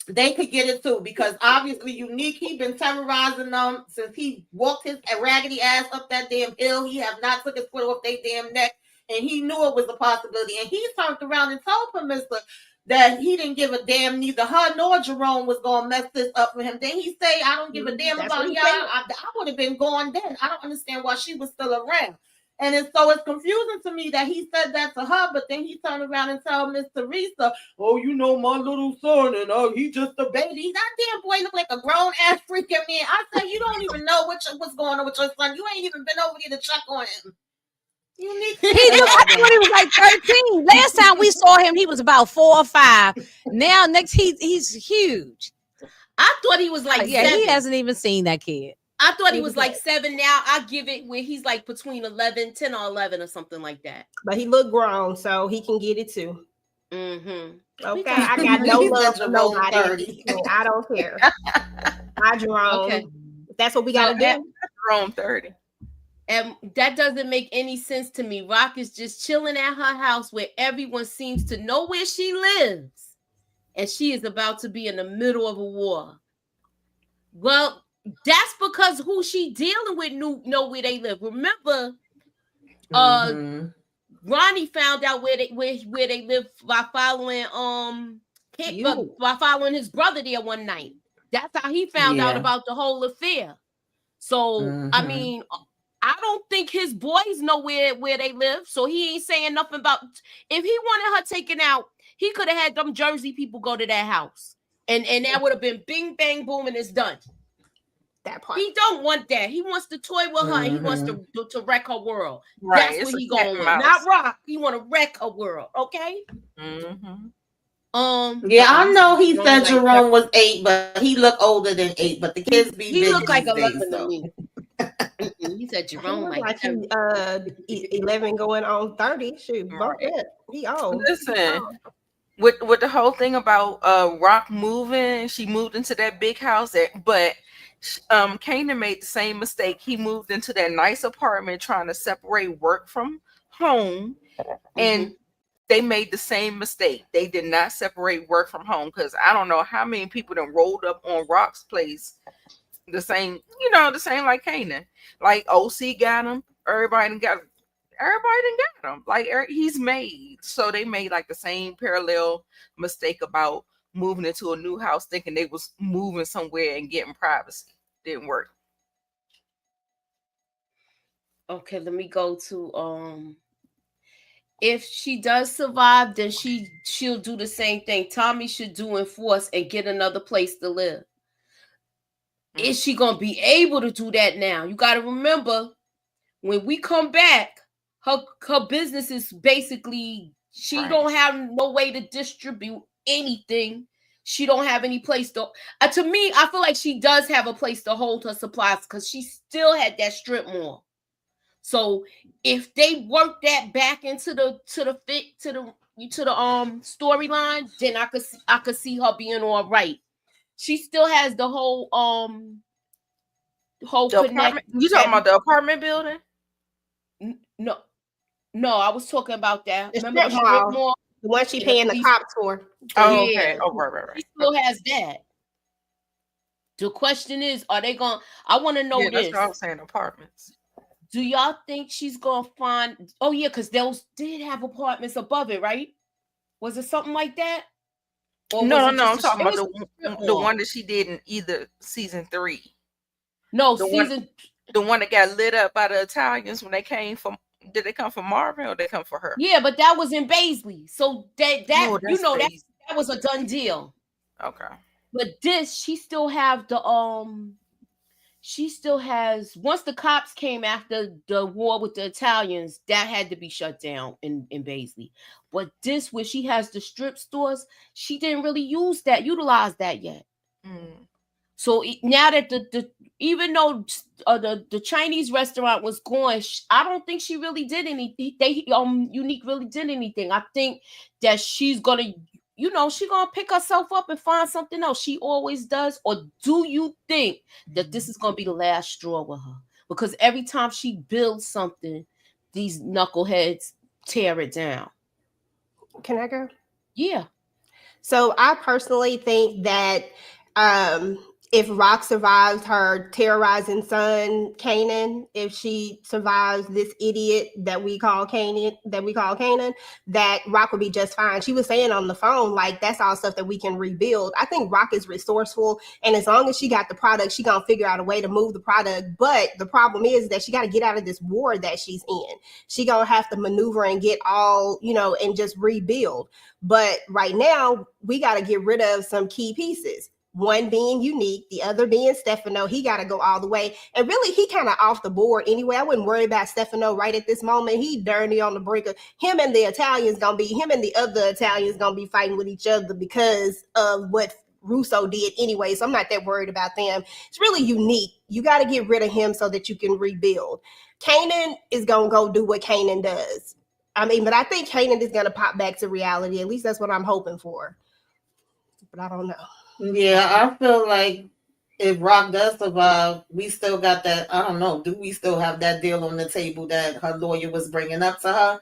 They could get it too, because obviously Unique, he been terrorizing them since he walked his raggedy ass up that damn hill. He have not took his foot off their damn neck, and he knew it was a possibility. And he turned around and told Permissive that he didn't give a damn, neither her nor Jerome was gonna mess this up for him. Then he say, "I don't give a damn about y'all." I would have been gone then. I don't understand why she was still around. And it's confusing to me that he said that to her, but then he turned around and told Miss Teresa, "Oh, my little son, and he just a baby." That damn boy look like a grown ass freaking man. I said, "You don't even know what's going on with your son. You ain't even been over here to check on him." I thought he was like 13. Last time we saw him, he was about 4 or 5. Now he's huge. I thought he was like 7. He hasn't even seen that kid. I thought he was like 7 now. I give it where he's like between 10 or 11 or something like that. But he looked grown, so he can get it too. Okay, I got no love for nobody. I don't care. Bye, Jerome. Okay. That's what we got to do. Jerome 30. And that doesn't make any sense to me. Rock is just chilling at her house where everyone seems to know where she lives. And she is about to be in the middle of a war. Well, that's because who she dealing with know where they live. Remember, Ronnie found out where they live by following by following his brother there one night. That's how he found out about the whole affair. So I mean, I don't think his boys know where they live. So he ain't saying nothing about. If he wanted her taken out, he could have had them Jersey people go to that house, and that would have been bing bang boom and it's done. That part. He don't want that. He wants to toy with her. And he wants to wreck her world. Right. That's what he going with. Not Rock. He want to wreck her world. Okay. Yeah, I know he said Jerome was 8, but he looked older than 8. But the kids be he looked like 11 to me. He said Jerome like 11 going on 30. Shoot, he old. Listen. With the whole thing about Rock moving, she moved into that big house, but Kanan made the same mistake. He moved into that nice apartment trying to separate work from home, and they made the same mistake. They did not separate work from home, because I don't know how many people done rolled up on Rock's place the same like Kanan. Like OC got him, everybody done got him. Like he's made. So they made like the same parallel mistake about moving into a new house thinking they was moving somewhere and getting privacy. Didn't work. Okay, let me go to if she does survive, then she'll do the same thing Tommy should do in Force and get another place to live. Is she gonna be able to do that now? You got to remember, when we come back, her business is basically, she don't have no way to distribute anything. She don't have any place to me, I feel like she does have a place to hold her supplies because she still had that strip mall. So if they work that back into the storyline, then I could see her being all right. She still has the whole connect. You talking about the apartment building? No, no, I was talking about that. The Remember strip the strip mall, mall? the one she paying the cops for. Oh, Yeah. okay. Oh, right. She still has that. The question is, are they going? I want to know Yeah, that's this. what I was saying. Apartments. Do y'all think she's gonna find? Oh yeah, because those did have apartments above it, right? Was it something like that? Or No. was it I'm just talking about the the one that she did in either season 3. No, The the one that got lit up by the Italians when they came from. Did they come from Marvin or they come for her? Yeah, but that was in Baisley, so that Oh, you know Baisley. that was a done deal. Okay. But this, she still have the she still has, once the cops came after the war with the Italians, that had to be shut down in Baisley. But this, where she has the strip stores, she didn't really utilize that yet. So now that the even though the Chinese restaurant was going, I don't think she really did anything. Unique really did anything. I think that she's gonna, she's gonna pick herself up and find something else. She always does. Or do you think that this is gonna be the last straw with her? Because every time she builds something, these knuckleheads tear it down. Can I go? Yeah. So I personally think that if Rock survives her terrorizing son Kanan, if she survives this idiot that we call Kanan, that Rock would be just fine. She was saying on the phone, like, that's all stuff that we can rebuild. I think Rock is resourceful, and as long as she got the product, she gonna figure out a way to move the product. But the problem is that she got to get out of this war that she's in. She gonna have to maneuver and get all, and just rebuild. But right now, we got to get rid of some key pieces. One being Unique, the other being Stefano. He got to go all the way. And really, he kind of off the board anyway. I wouldn't worry about Stefano right at this moment. He dirty on the brink of him, and the him and the other Italians going to be fighting with each other because of what Russo did anyway. So I'm not that worried about them. It's really Unique. You got to get rid of him so that you can rebuild. Kanan is going to go do what Kanan does. But I think Kanan is going to pop back to reality. At least that's what I'm hoping for. But I don't know. Yeah, I feel like if Rock does survive, we still got that. I don't know. Do we still have that deal on the table that her lawyer was bringing up to her?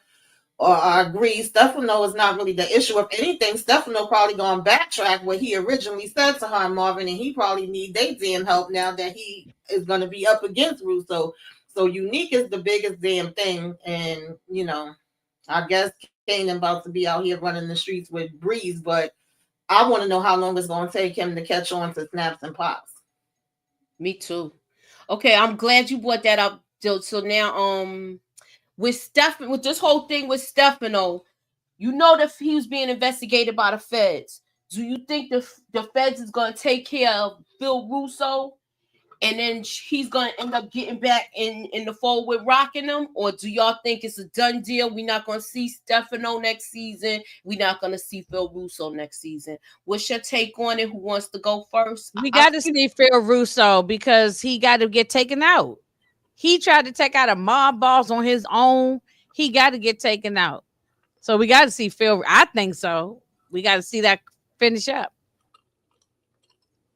Or I agree, Stefano is not really the issue. If anything, Stefano probably going to backtrack what he originally said to her and Marvin, and he probably need their damn help now that he is going to be up against Russo. So Unique is the biggest damn thing. And, I guess Kanan about to be out here running the streets with Breeze, but I want to know how long it's going to take him to catch on to Snaps and Pops. Me too. Okay, I'm glad you brought that up. So now, with this whole thing with Stefano, that he was being investigated by the feds. Do you think the feds is going to take care of Phil Russo, and then he's going to end up getting back in the fold with Rocking them? Or do y'all think it's a done deal? We're not going to see Stefano next season. We're not going to see Phil Russo next season. What's your take on it? Who wants to go first? We got to see Phil Russo because he got to get taken out. He tried to take out a mob boss on his own. He got to get taken out. So we got to see Phil. I think so. We got to see that finish up.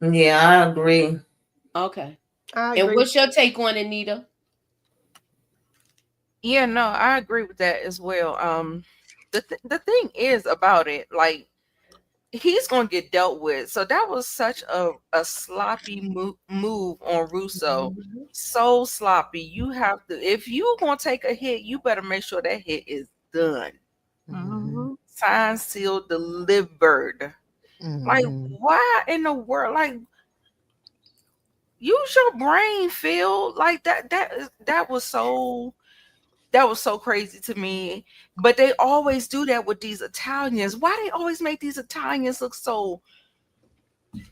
Yeah, I agree. Okay. I agree. And what's your take on it, Nita? Yeah, no, I agree with that as well. The thing is about it, like, he's going to get dealt with. So that was such a sloppy move on Russo. Mm-hmm. So sloppy. You have to, if you're going to take a hit, you better make sure that hit is done. Mm-hmm. Signed, sealed, delivered. Mm-hmm. Like, why in the world? Like, use your brain, Phil. Like, that was so That was so crazy to me. But they always do that with these Italians. Why they always make these Italians look so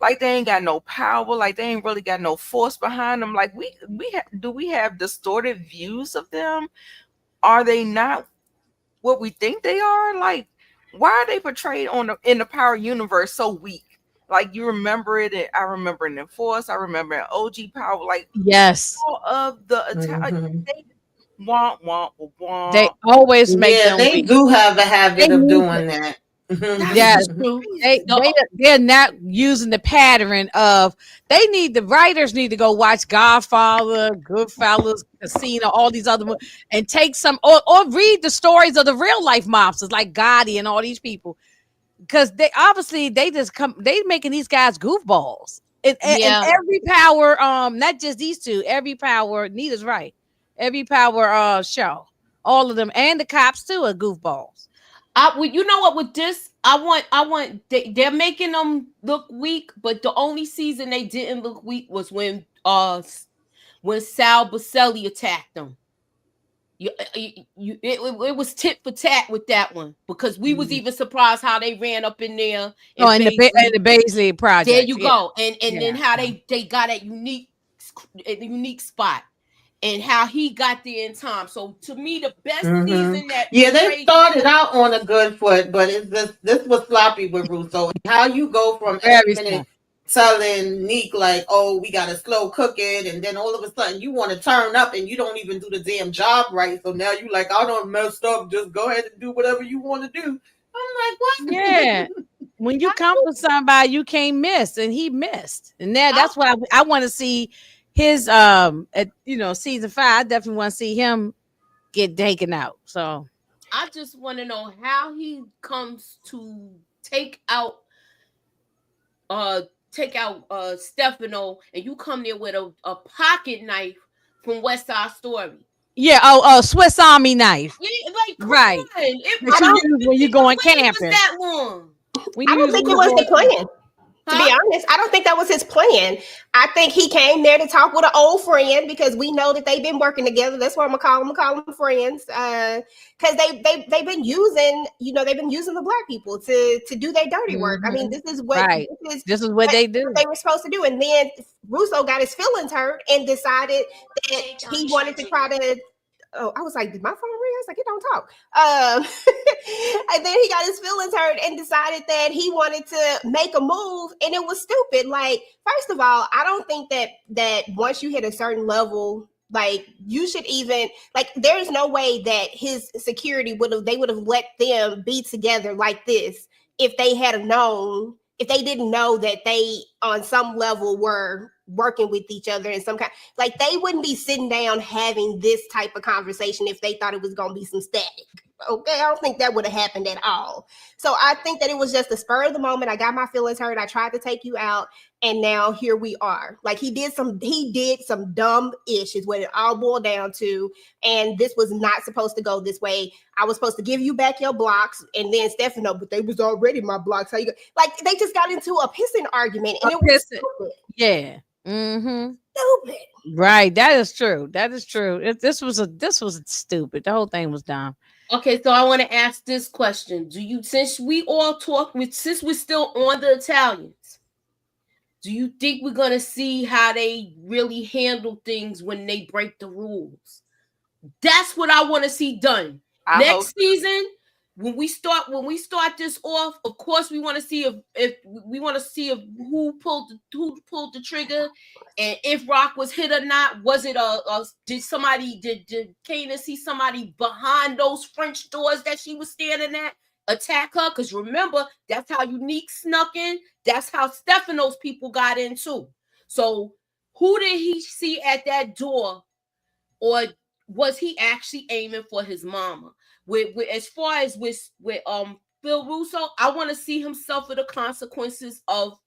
like they ain't got no power, like they ain't really got no force behind them? Like do we have distorted views of them? Are they not what we think they are? Like, why are they portrayed in the Power universe so weak? Like, you remember it, I remember it in Force, I remember in OG Power, like Yes. all of the Italian, they want. They always make them they weak. do have a habit They of need doing that. Yes, True. they're not using the pattern of. The writers need to go watch Godfather, Goodfellas, Casino, all these other movies, and take some or read the stories of the real life mobsters like Gotti and all these people, because they just come, they making these guys goofballs. And Yeah. every Power, not just these two, every Power, Nita's right, every Power show, all of them, and the cops too are goofballs. You know what? With this, they're making them look weak, but the only season they didn't look weak was when Sal Baselli attacked them. It was tit for tat with that one, because we was even surprised how they ran up in there. Oh, and the Baisley project. There you go, and Yeah. then how they got a unique spot, and how he got there in time. So to me, the best season that they started out on a good foot, but this was sloppy with Russo. How you go from every minute telling Neek like, oh, we gotta slow cook it, and then all of a sudden you want to turn up and you don't even do the damn job right. So now you like, I don't messed up. Just go ahead and do whatever you want to do. I'm like, what? Yeah. When you come for somebody, you can't miss, and he missed, and that's why I want to see his season 5. I definitely want to see him get taken out. So I just want to know how he comes to take out Stefano, and you come there with a pocket knife from West Side Story. Yeah, Swiss Army knife. Yeah, like, right. When you going camping. That long. I don't think it was the plan. To be honest, I don't think that was his plan. I think he came there to talk with an old friend, because we know that they've been working together. That's why I'm gonna call them friends, because they've been using the black people to do their dirty work. I mean, this is what they do. They were supposed to do, and then Russo got his feelings hurt and decided that he wanted to try to. Oh, I was like, did my phone ring? I was like, it don't talk. And then he got his feelings hurt and decided that he wanted to make a move, and it was stupid. Like, first of all, I don't think that once you hit a certain level, like, you should even, like, there's no way that his security would have let them be together like this if they didn't know that they on some level were working with each other in some kind, like, they wouldn't be sitting down having this type of conversation if they thought it was going to be some static. Okay, I don't think that would have happened at all. So I think that it was just a spur of the moment. I got my feelings hurt. I tried to take you out, and now here we are. Like, he did some dumb ish is what it all boiled down to. And this was not supposed to go this way. I was supposed to give you back your blocks, and then Stefano, but they was already my blocks. How you go? Like, they just got into a pissing argument, and it was stupid. Yeah. Mm-hmm. Stupid. Right. That is true. This was stupid. The whole thing was dumb. Okay, so I want to ask this question. Since we're still on the Italians, do you think we're going to see how they really handle things when they break the rules? That's what I want to see done. Next season, when we start this off, of course we want to see if who pulled the trigger, and if Rock was hit or not. Was it did Kanan see somebody behind those French doors that she was standing at attack her? Because remember, that's how Unique snuck in. That's how Stefano's people got in too. So who did he see at that door, or was he actually aiming for his mama? As far as with Phil Russo, I want to see him suffer the consequences of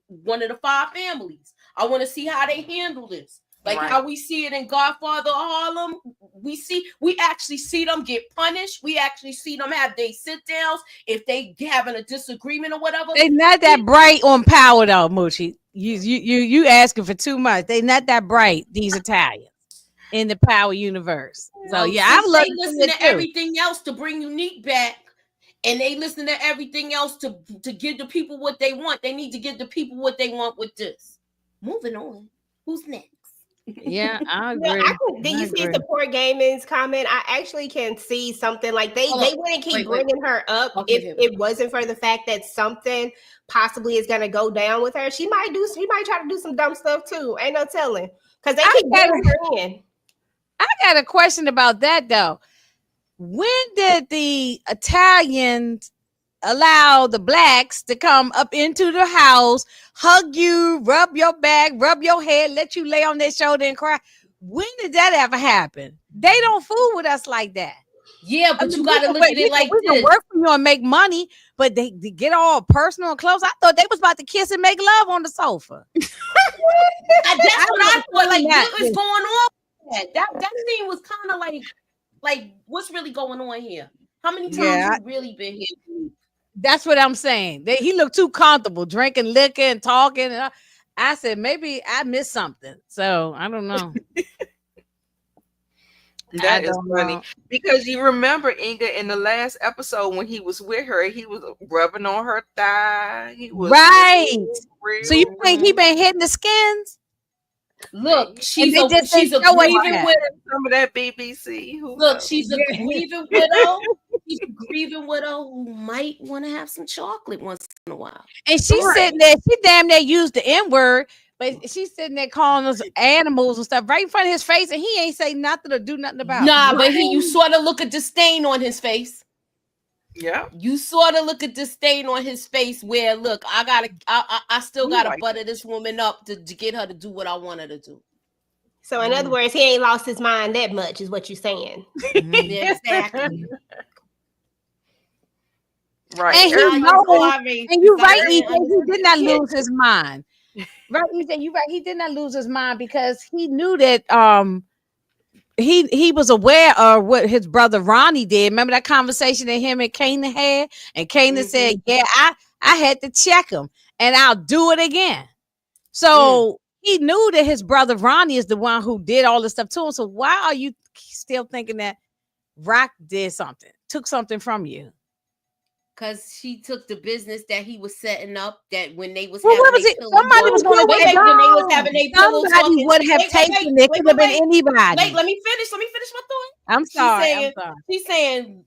one of the 5 families. I want to see how they handle this. Like how we see it in Godfather Harlem. We actually see them get punished. We actually see them have their sit downs if they having a disagreement or whatever. They not that bright on Power though, Moochie. You asking for too much. They not that bright, these Italians. in the Power universe. So Well, yeah, I since would love they to see listen it to too. everything else to bring Unique back, and they listen to everything else to give the people what they want, they need to give the people what they want with this. Moving on. Who's next? Yeah, I No, agree. did I you see agree. support gaming's comment? I actually can see something like they Hold on. wouldn't keep Wait. bringing her up Okay, if it wasn't for the fact that something possibly is gonna go down with her. She might try to do some dumb stuff too. Ain't no telling. Because they I keep got bringing her in. I got a question about that though. When did the Italians allow the blacks to come up into the house, hug you, rub your back, rub your head, let you lay on their shoulder and cry? When did that ever happen? They don't fool with us like that. Yeah, I but mean, you got to look at it like we can this. work for you and make money, but they get all personal and close. I thought they was about to kiss and make love on the sofa. That's what I thought. Like, what is Yeah. going on? That scene was kind of like what's really going on here? How many times Yeah, you really been here? that's what I'm saying. He looked too comfortable drinking liquor and talking. And I said, maybe I missed something. So I don't know. That is funny because you remember Inga in the last episode when he was with her, he was rubbing on her thigh. He was right. So you think he Mhm. been hitting the skins? Look, she's they just a didn't show us grieving that. widow. Some of that BBC. Who Look, knows? she's a grieving widow. She's a grieving widow who might want to have some chocolate once in a while. And she's sitting there, she damn near used the N-word, but she's sitting there calling us animals and stuff right in front of his face, and he ain't say nothing or do nothing about it. Nah, but you sort of look at disdain on his face. Yeah. You sort of look at disdain on his face where, look, I still gotta butter this woman up to get her to do what I want her to do. So in other words, he ain't lost his mind that much, is what you're saying. Exactly. Right. And you're right, EJ, he did not lose his mind. Right, EJ, you're right. He did not lose his mind because he knew that he was aware of what his brother Ronnie did. Remember that conversation that him and Kanan had? And Kanan said, yeah, I had to check him and I'll do it again. So he knew that his brother Ronnie is the one who did all this stuff to him. So why are you still thinking that Rock did something, took something from you? Because she took the business that he was setting up. That when they was well, having what was it? Somebody was going to when they was having their pillow somebody talking. would have taken it. Could have been anybody. Wait, let me finish my thought. I'm sorry. She's saying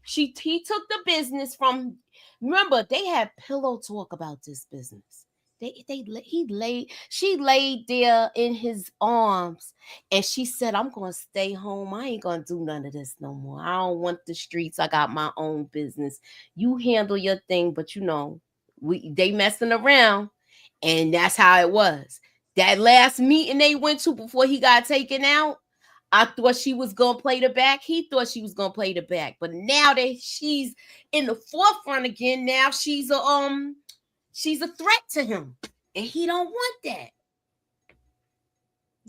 he took the business from. Remember, they had pillow talk about this business. She laid there in his arms and she said, I'm gonna stay home. I ain't gonna do none of this no more. I don't want the streets. I got my own business. You handle your thing, but they messing around, and that's how it was. That last meeting they went to before he got taken out, I thought she was gonna play the back. He thought she was gonna play the back. But now that she's in the forefront again, now she's a threat to him, and he don't want that.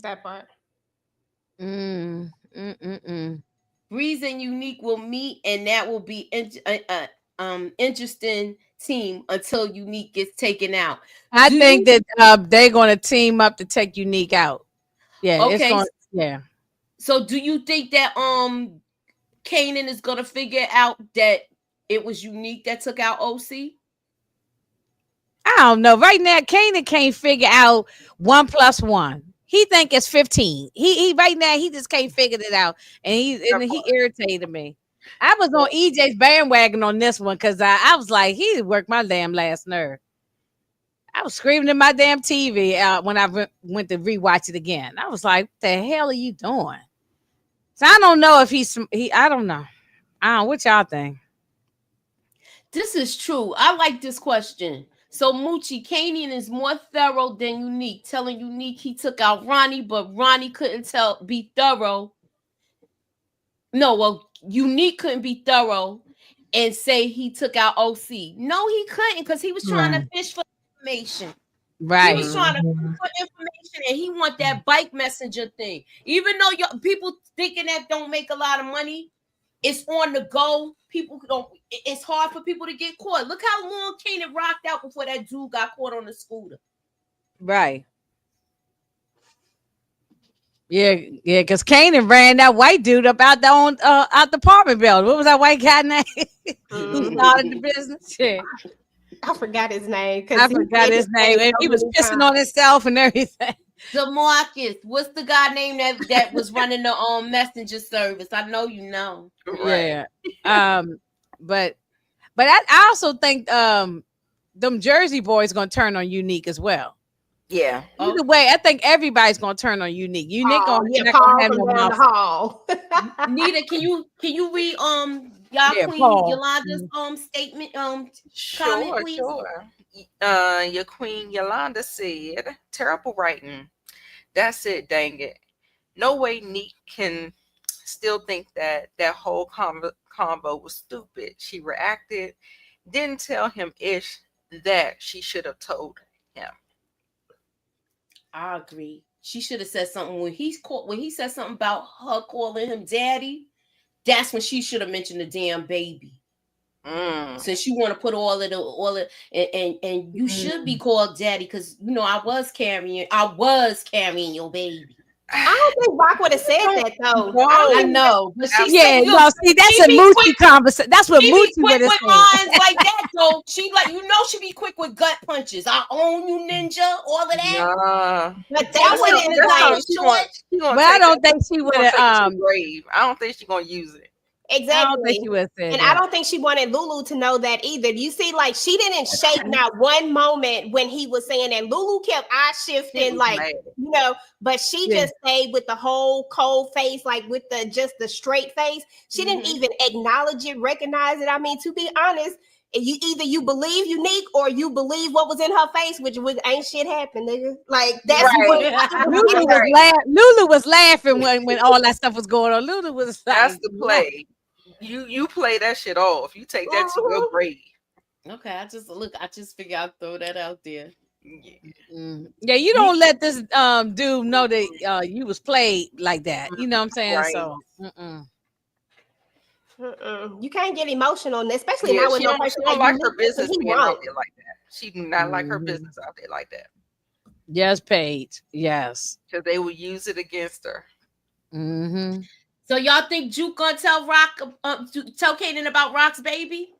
That part. Breeze and Unique will meet, and that will be interesting team until Unique gets taken out. I think that they're going to team up to take Unique out. Yeah. Okay. Yeah. So, do you think that Kanan is going to figure out that it was Unique that took out OC? I don't know. Right now, Kanan can't figure out 1 + 1. He think it's 15. He right now he just can't figure it out, and he irritated me. I was on EJ's bandwagon on this one because I was like, he worked my damn last nerve. I was screaming in my damn TV when I went to rewatch it again. I was like, what the hell are you doing? So I don't know if I don't know. What y'all think? This is true. I like this question. So Moochie, Kanan is more thorough than Unique, telling Unique he took out Ronnie, but Ronnie couldn't be thorough. No, well, Unique couldn't be thorough and say he took out OC. No, he couldn't because he was trying to fish for information. Right. He was trying to fish for information, and he want that bike messenger thing. Even though people thinking that don't make a lot of money, it's on the go. People don't. It's hard for people to get caught. Look how long Kanan rocked out before that dude got caught on the scooter. Right. Yeah, yeah, because Kanan ran that white dude up out the out the apartment building. What was that white guy name who started the business? Yeah. I forgot his name because I he forgot said his his name name. And so he was many pissing times. on himself and everything. DeMarcus, what's the guy name that was running the messenger service? I know you know. Right. Yeah. Um, but I also think them Jersey boys gonna turn on Unique as well. Yeah. Oh, Either way, I think everybody's gonna turn on Unique. Unique Oh, yeah, not gonna Paul have from no down the mouth. hall. Nita, can you read y'all Yeah, Queen Paul. Yolanda's statement comment, Sure, please? sure. Your queen Yolanda said, terrible writing. That's it, dang it. No way Neek can still think that that whole convo was stupid. She reacted, didn't tell him ish that she should have told him. I agree. She should have said something when he said something about her calling him daddy. That's when she should have mentioned the damn baby. Since you want to put all of and you should be called daddy because you know I was carrying your baby. I don't think Rock would have said that though. No. I don't I think know, but she Yeah, said, no, see, that's a be Moochie quick. conversation. That's what She be Moochie quick would have with said. lines like that, though. She like she be quick with gut punches. I own you, ninja. All of that. Nah. but That that wasn't would in have the That's diet how like she short. gonna But I take don't that. think she would Gonna take it to have. the grave. I don't think she's gonna use it. I don't think exactly. she would have said And I that. don't think she wanted Lulu to know that either. You see, like she didn't shake not one moment when he was saying that. Lulu kept eye She shifting, was like mad. but she Yeah. just stayed with the whole cold face, like with the just the straight face. She didn't even acknowledge it, recognize it. I mean, to be honest, you either you believe Unique or you believe what was in her face, which was ain't shit happened, nigga. Like that's what Right. Lulu was laughing when all that stuff was going on. Lulu was That's like, the "What?" play. You play that shit off. You take that to your grave. Okay, I just figure I'll throw that out there. Yeah. Yeah, you don't let this dude know that you was played like that. You know what I'm saying? Right. So, You can't get emotional, and especially Yeah, not with she no don't, person she like don't like Unique, her business he being out won't. there like that. She do not like her business out there like that. yes, Paige. Yes. Because they will use it against her. Mm-hmm. So y'all think Juke gonna tell tell Kaden about Rock's baby?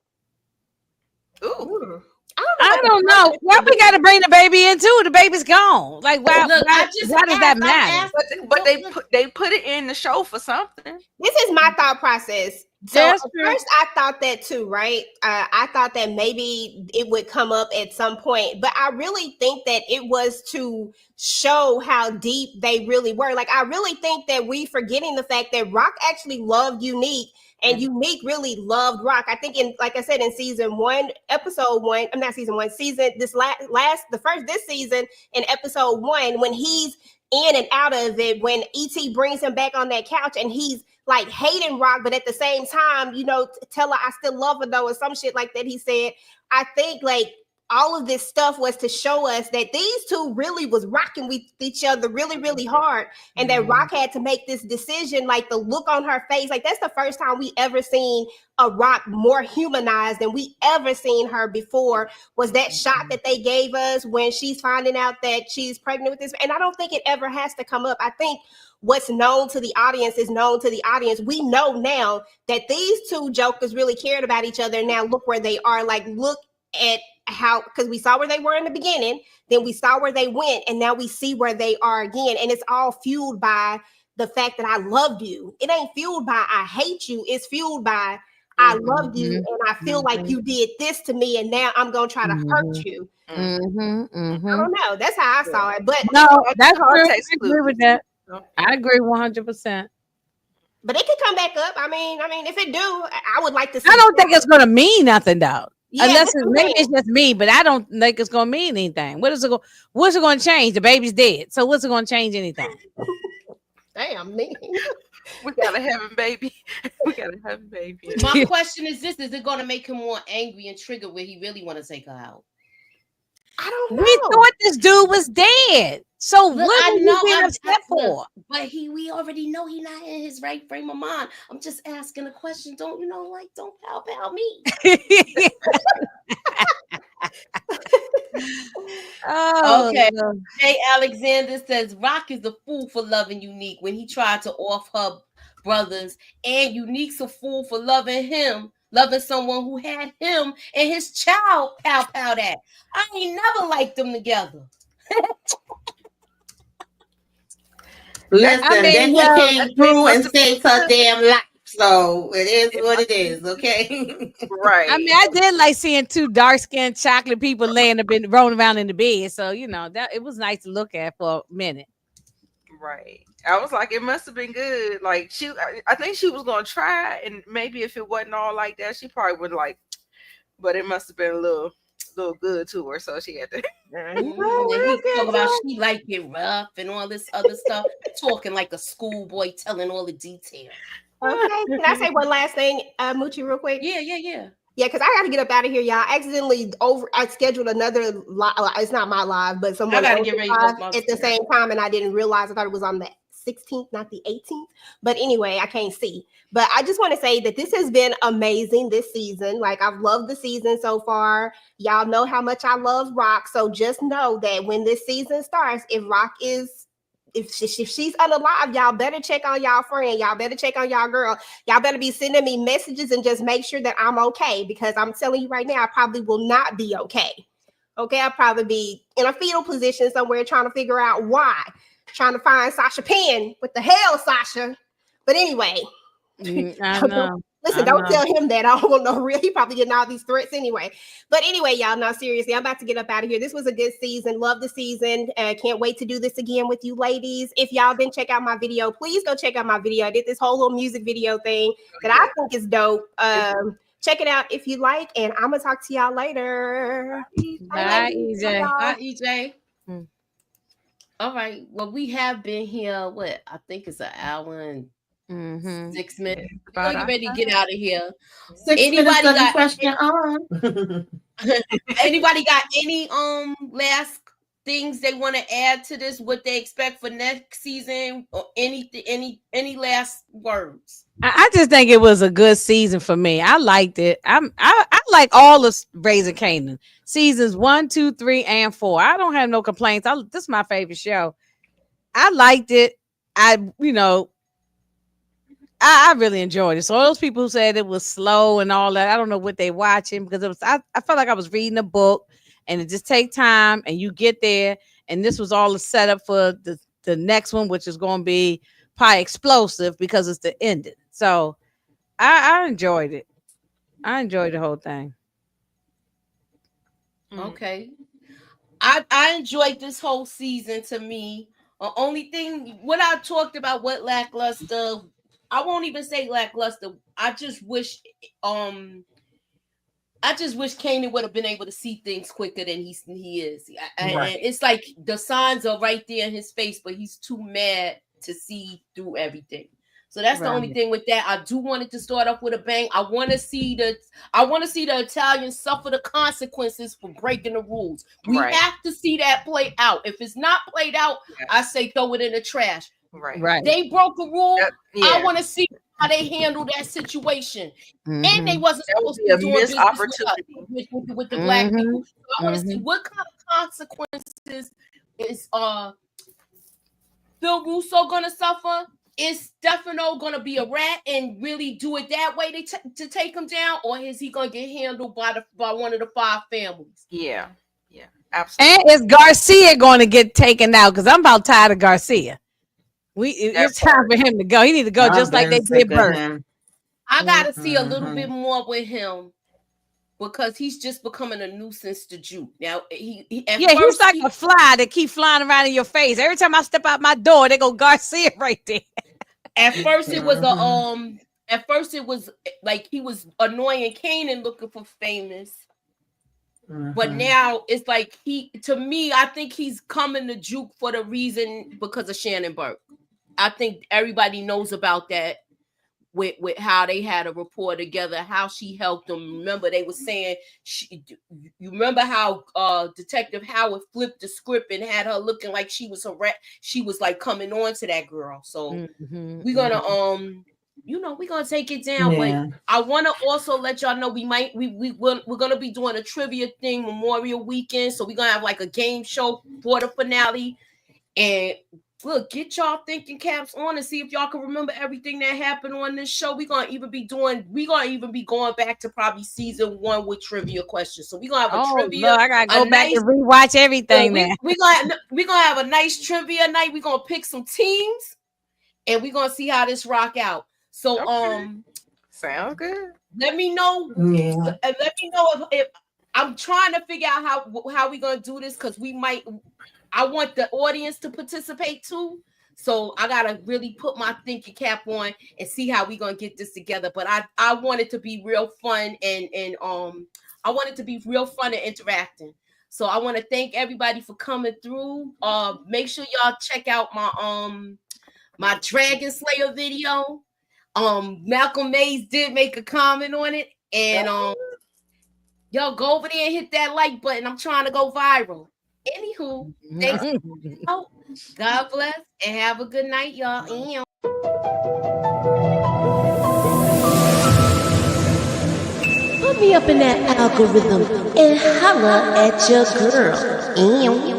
Ooh. I don't know. Why we got to bring the baby in too? The baby's gone. Like, why? Look, Why, I just why does that asked, I'm matter? asking. But they put it in the show for something. This is my thought process. So Yeah, at that's true. first I thought that too, right? I thought that maybe it would come up at some point, but I really think that it was to show how deep they really were. Like I really think that we forgetting the fact that Rock actually loved Unique and Unique really loved Rock. I think like I said, in season 1, episode 1, I'm not season 1, season this this season in episode 1, when he's in and out of it, when ET brings him back on that couch and he's like hating Rock, but at the same time, tell her I still love her though, or some shit like that. He said, I think like all of this stuff was to show us that these two really was rocking with each other really, really hard. And that Rock had to make this decision, like the look on her face, like that's the first time we ever seen a Rock more humanized than we ever seen her before, was that shot that they gave us when she's finding out that she's pregnant with this. And I don't think it ever has to come up. I think what's known to the audience is known to the audience. We know now that these two jokers really cared about each other. Now look where they are. Like look at how, because we saw where they were in the beginning, then we saw where they went, and now we see where they are again. And it's all fueled by the fact that I loved you. It ain't fueled by I hate you. It's fueled by I loved you and I feel like you did this to me, and now I'm gonna try to hurt you. I don't know. That's how I saw it. But No, that's true. I Context agree clues. with that. I agree 100%. but it could come back up. I mean, if it do, I would like to see. I don't think it's gonna mean nothing though. Yeah, Unless that's what I'm maybe saying. it's just me, but I don't think it's gonna mean anything. What's it gonna change? The baby's dead. So what's it gonna change anything? Damn me. We gotta have him, baby. We gotta have him, baby. My question is this: is it going to make him more angry and triggered where he really want to take her out? I don't know. We thought this dude was dead. So Look, what I was know he being I'm upset for? but we already know he's not in his right frame of mind. I'm just asking a question. Don't don't pow me. Oh, Okay. no. Jay Alexander says Rock is a fool for loving Unique when he tried to off her brothers, and Unique's a fool for loving him, loving someone who had him and his child pow that. I ain't never liked them together. Listen, I then mean, he That came thing through must and have been saved her good. damn life. So it is It what must it is, okay? I mean, right. I did like seeing two dark skinned chocolate people laying a bit rolling around in the bed. So, that it was nice to look at for a minute. Right. I was like, it must have been good. Like I think she was gonna try, and maybe if it wasn't all like that, she probably would like. But it must have been a little good to her, so she had to. And real he's good talking about too. she like it rough and all this other stuff, talking like a schoolboy, telling all the details. Okay. Can I say one last thing, Moochie, real quick? Yeah. Yeah, because I got to get up out of here, y'all. I scheduled another live. It's not my live, but I someone gotta else's get ready to go live to my at the school. same time, and I didn't realize. I thought it was on the 16th, not the 18th. But anyway, I can't see. But I just want to say that this has been amazing this season. Like, I've loved the season so far. Y'all know how much I love Rock. So just know that when this season starts, if she's unalive, y'all better check on y'all friend. Y'all better check on y'all girl. Y'all better be sending me messages and just make sure that I'm okay, because I'm telling you right now, I probably will not be okay. Okay, I'll probably be in a fetal position somewhere trying to figure out why. Trying to find Sasha Penn. What the hell, Sasha? But anyway, I know. listen, I don't know. tell him that. I don't want no real. He probably getting all these threats anyway. But anyway, y'all, no, seriously, I'm about to get up out of here. This was a good season. Love the season. Can't wait to do this again with you ladies. If y'all didn't check out my video, please go check out my video. I did this whole little music video thing that I think is dope. Check it out if you like, and I'm gonna talk to y'all later. Bye, Bye, ladies. Love EJ. y'all. Hi, EJ. Hmm. All right. Well, we have been here. What I think it's an hour and Mm-hmm. 6 minutes. We're About gonna get our ready to get time. out of here. 6 minutes Anybody of the got question on. anybody got any last things they want to add to this? What they expect for next season, or anything? Any last words? I just think it was a good season for me. I liked it. I like all of Raising Canaan seasons 1, 2, 3, and 4. I don't have no complaints. This is my favorite show. I liked it. I really enjoyed it. So all those people who said it was slow and all that, I don't know what they watching, because I felt like I was reading a book, and it just take time and you get there. And this was all a setup for the next one, which is going to be probably explosive because it's the ending. So I enjoyed it. I enjoyed the whole thing. Okay. I enjoyed this whole season. To me, only thing what I talked about, what lackluster. I won't even say lackluster. Um I just wish Kanan would have been able to see things quicker than he is. And Right. it's like the signs are right there in his face, but he's too mad to see through everything. So that's the only Right. thing with that. I do want it to start off with a bang. I want to see the Italians suffer the consequences for breaking the rules. We Right. have to see that play out. If it's not played out, I Yes. say throw it in the trash. Right. Right. They broke a rule. I Yeah. want to see how they handle that situation. And they Mm-hmm. wasn't That would supposed to be be a doing missed business with us, opportunity. with the black Mm-hmm. people. So I want to see Mm-hmm. what kind of consequences is Phil Russo gonna suffer. Is Stefano gonna be a rat and really do it that way to take him down, or is he gonna get handled by one of the 5 families? Yeah. Yeah. And Absolutely. is Garcia going to get taken out? Because I'm about tired of Garcia. That It's time part. for him to go. He need to go I've just like been they sick did of Bert. him. I gotta see a little Mm-hmm. bit more with him because he's just becoming a nuisance to Juke. Now he at Yeah, he's first like a fly that keep flying around in your face. Every time I step out my door, they go Garcia right there. At first it was Mm-hmm. like he was annoying Kanan looking for famous. But Mm-hmm. now it's like to me, I think he's coming to Juke for the reason because of Shannon Burke. I think everybody knows about that with how they had a rapport together, how she helped them. Remember, they were saying you remember how Detective Howard flipped the script and had her looking like she was a rat. She was like coming on to that girl. So Mm-hmm. we're gonna we're gonna take it down. Yeah. But I want to also let y'all know we're gonna be doing a trivia thing Memorial Weekend, so we're gonna have like a game show for the finale. And look, get y'all thinking caps on and see if y'all can remember everything that happened on this show. We're gonna even be going back to probably season 1 with trivia questions. So we're gonna have a trivia. Look, I gotta go back and rewatch everything now. We're gonna have a nice trivia night. We're gonna pick some teams and we're gonna see how this rock out. So sounds good. Let me know. Yeah. Let me know if I'm trying to figure out how we're gonna do this, because I want the audience to participate too. So I gotta really put my thinking cap on and see how we're gonna get this together. But I want it to be real fun and I want it to be real fun and interacting. So I want to thank everybody for coming through. Make sure y'all check out my Dragon Slayer video. Malcolm Mays did make a comment on it, and y'all go over there and hit that like button. I'm trying to go viral. Anywho, thanks. God bless and have a good night, y'all. Put me up in that algorithm and holla at your girl.